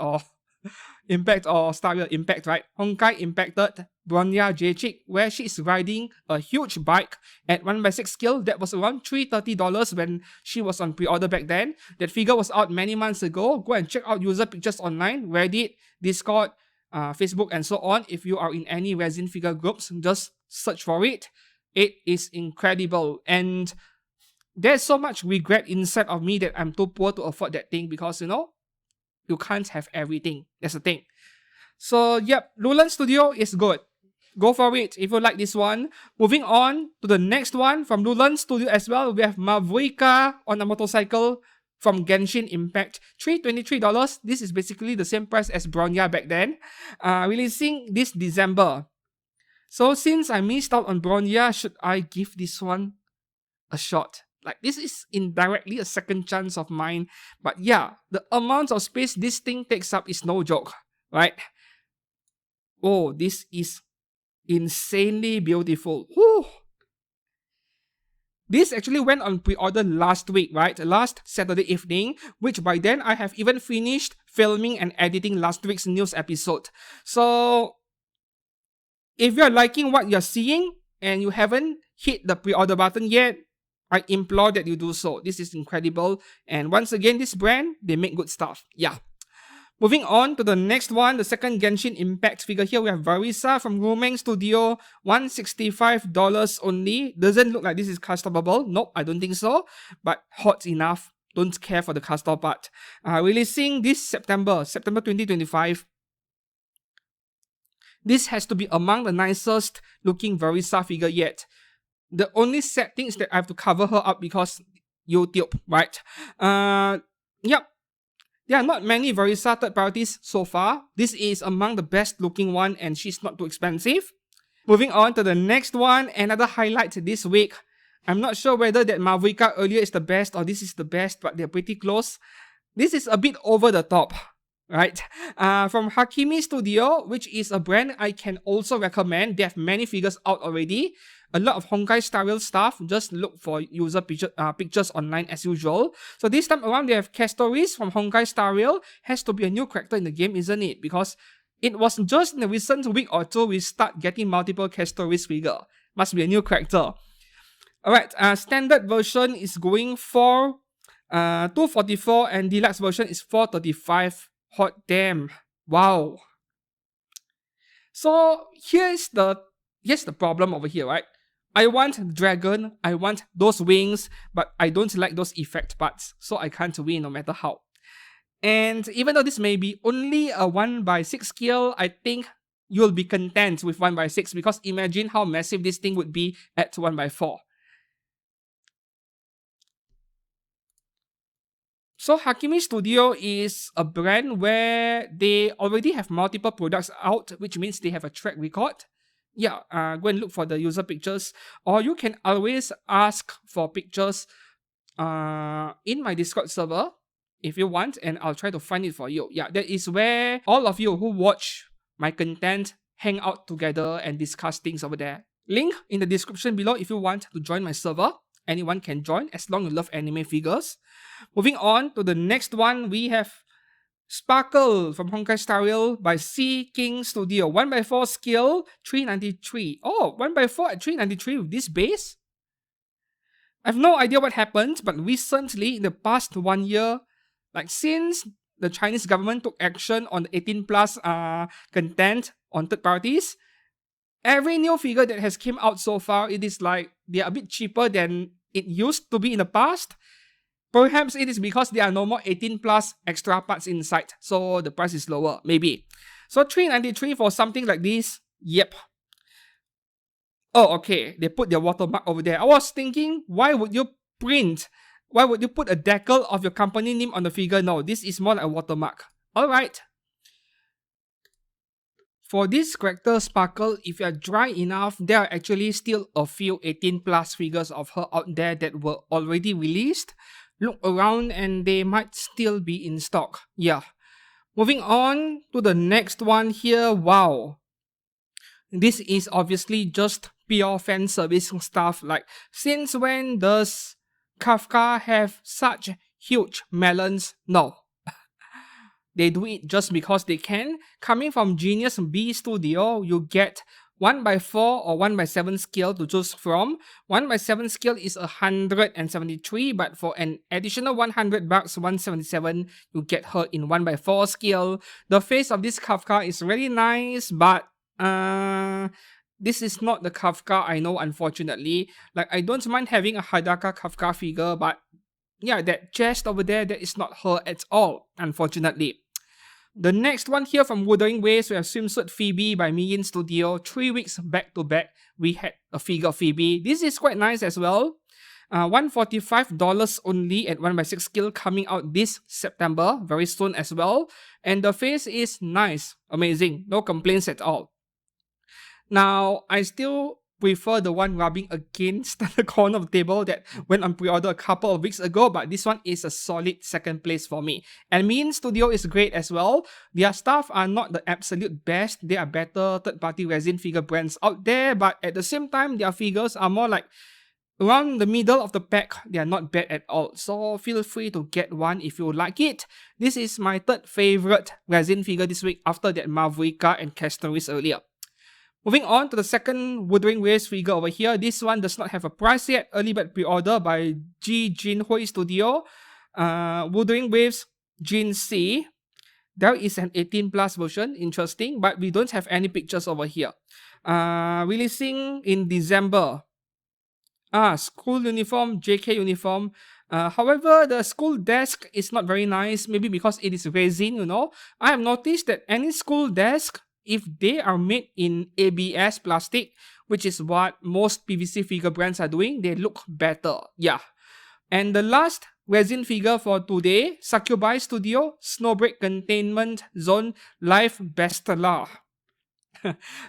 or Star Rail Impact, right? Honkai impacted Bronya Zechik, where she is riding a huge bike at 1/6 scale. That was around $330 when she was on pre-order back then. That figure was out many months ago. Go and check out user pictures online, Reddit, Discord, Facebook, and so on. If you are in any resin figure groups, just search for it. It is incredible, and there's so much regret inside of me that I'm too poor to afford that thing because, you can't have everything. That's the thing. So, yep, Lulan Studio is good. Go for it if you like this one. Moving on to the next one from Lulan Studio as well. We have Mavuika on a motorcycle from Genshin Impact. $323. This is basically the same price as Bronya back then. Releasing this December. So since I missed out on Bronya, should I give this one a shot? Like, this is indirectly a second chance of mine. But yeah, the amount of space this thing takes up is no joke, right? Oh, this is insanely beautiful. Whew. This actually went on pre-order last week, right? Last Saturday evening, which by then I have even finished filming and editing last week's news episode. So, if you're liking what you're seeing and you haven't hit the pre-order button yet, I implore that you do so. This is incredible. And once again, this brand, they make good stuff. Yeah. Moving on to the next one, the second Genshin Impact figure here. We have Varisa from Rumeng Studio. $165 only. Doesn't look like this is customable. Nope, I don't think so. But hot enough. Don't care for the custom part. Releasing this September 2025. This has to be among the nicest looking Varisa figure yet. The only sad thing is that I have to cover her up because YouTube, right? Yep. There are not many Varisa third parties so far. This is among the best looking one and she's not too expensive. Moving on to the next one, another highlight this week. I'm not sure whether that Mavuika earlier is the best or this is the best, but they're pretty close. This is a bit over the top, right? From Hakimi Studio, which is a brand I can also recommend. They have many figures out already. A lot of Honkai style stuff. Just look for user pictures online as usual. So this time around, they have Castoris from Honkai Star Rail. Has to be a new character in the game, isn't it? Because it was just in the recent week or two we start getting multiple Castoris figure. Must be a new character. Alright, standard version is going for $244 and deluxe version is $435. Hot damn. Wow. So here's the problem over here, right? I want dragon, I want those wings, but I don't like those effect parts, so I can't win no matter how. And even though this may be only a 1/6 scale, I think you'll be content with 1/6 because imagine how massive this thing would be at 1/4. So Hakimi Studio is a brand where they already have multiple products out, which means they have a track record. Yeah, go and look for the user pictures, or you can always ask for pictures in my Discord server if you want, and I'll try to find it for you. Yeah, that is where all of you who watch my content hang out together and discuss things over there. Link in the description below if you want to join my server. Anyone can join as long as you love anime figures. Moving on to the next one, we have Sparkle from Honkai Star Rail by Sea King Studio. 1x4 scale, 393. Oh, 1x4 at 393 with this base? I have no idea what happened, but recently, in the past 1 year, like since the Chinese government took action on the 18 plus content on third parties, every new figure that has came out so far, it is like they are a bit cheaper than it used to be in the past. Perhaps it is because there are no more 18 plus extra parts inside, so the price is lower, maybe. So 393 for something like this, yep. Oh, okay, they put their watermark over there. I was thinking, why would you put a decal of your company name on the figure? No, this is more like a watermark. Alright. For this character Sparkle, if you are dry enough, there are actually still a few 18 plus figures of her out there that were already released. Look around and they might still be in stock. Yeah. Moving on to the next one here. Wow. This is obviously just pure fan service stuff. Like, since when does Kafka have such huge melons? No. They do it just because they can. Coming from Genius B Studio, you get 1x4 or 1x7 scale to choose from. 1x7 scale is 173, but for an additional 100 bucks, 177, you get her in 1x4 scale. The face of this Kafka is really nice, but this is not the Kafka I know, unfortunately. Like, I don't mind having a Hadaka Kafka figure, but yeah, that chest over there, that is not her at all, unfortunately. The next one here from Wuthering Waves, we have Swimsuit Phoebe by Miyin Studio. 3 weeks back to back, we had a figure of Phoebe. This is quite nice as well. $145 only at 1x6 scale, coming out this September, very soon as well. And the face is nice, amazing, no complaints at all. Now, I still prefer the one rubbing against the corner of the table that went on pre-order a couple of weeks ago, but this one is a solid second place for me. And Miyin Studio is great as well. Their stuff are not the absolute best. They are better third-party resin figure brands out there, but at the same time, their figures are more like around the middle of the pack. They are not bad at all, so feel free to get one if you like it. This is my third favorite resin figure this week after that Mavrika and Castoris earlier. Moving on to the second Wuthering Waves figure over here. This one does not have a price yet. Early bird pre-order by Ji Jinhui Studio. Wuthering Waves Jin C. There is an 18 plus version, interesting, but we don't have any pictures over here. Releasing in December. School uniform, JK uniform. However, the school desk is not very nice, maybe because it is resin, you know. I have noticed that any school desk, if they are made in ABS plastic, which is what most PVC figure brands are doing, they look better. Yeah. And the last resin figure for today, Sakubai Studio Snowbreak Containment Zone Live Bestseller.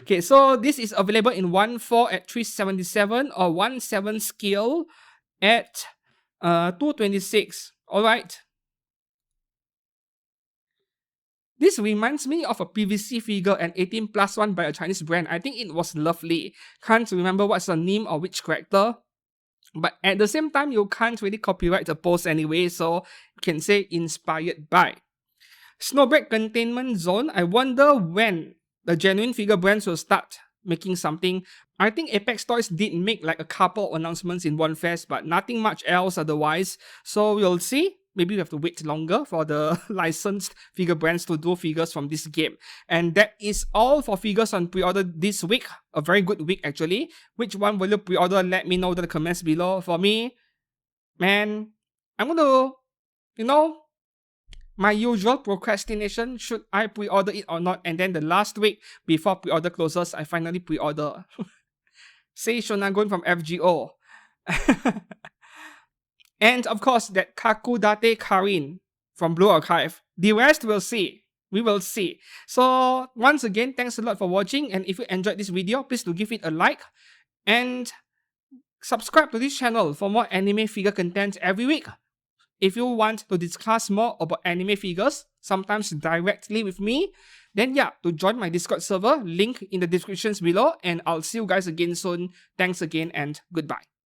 Okay, so this is available in 1.4 at 377 or 1.7 scale at 226. Alright. This reminds me of a PVC figure, an 18 plus one by a Chinese brand. I think it was lovely. Can't remember what's the name or which character. But at the same time, you can't really copyright the post anyway, so you can say inspired by. Snowbreak Containment Zone. I wonder when the genuine figure brands will start making something. I think Apex Toys did make like a couple announcements in One Fest, but nothing much else otherwise. So we'll see. Maybe we have to wait longer for the licensed figure brands to do figures from this game. And that is all for figures on pre-order this week. A very good week actually. Which one will you pre-order? Let me know in the comments below. For me, man, I'm gonna, you know, my usual procrastination, should I pre-order it or not? And then the last week before pre-order closes, I finally pre-order Sei Shonagon from FGO. And of course, that Kakudate Karin from Blue Archive. The rest we'll see. We will see. So once again, thanks a lot for watching. And if you enjoyed this video, please do give it a like. And subscribe to this channel for more anime figure content every week. If you want to discuss more about anime figures, sometimes directly with me, then yeah, to join my Discord server, link in the descriptions below, and I'll see you guys again soon. Thanks again and goodbye.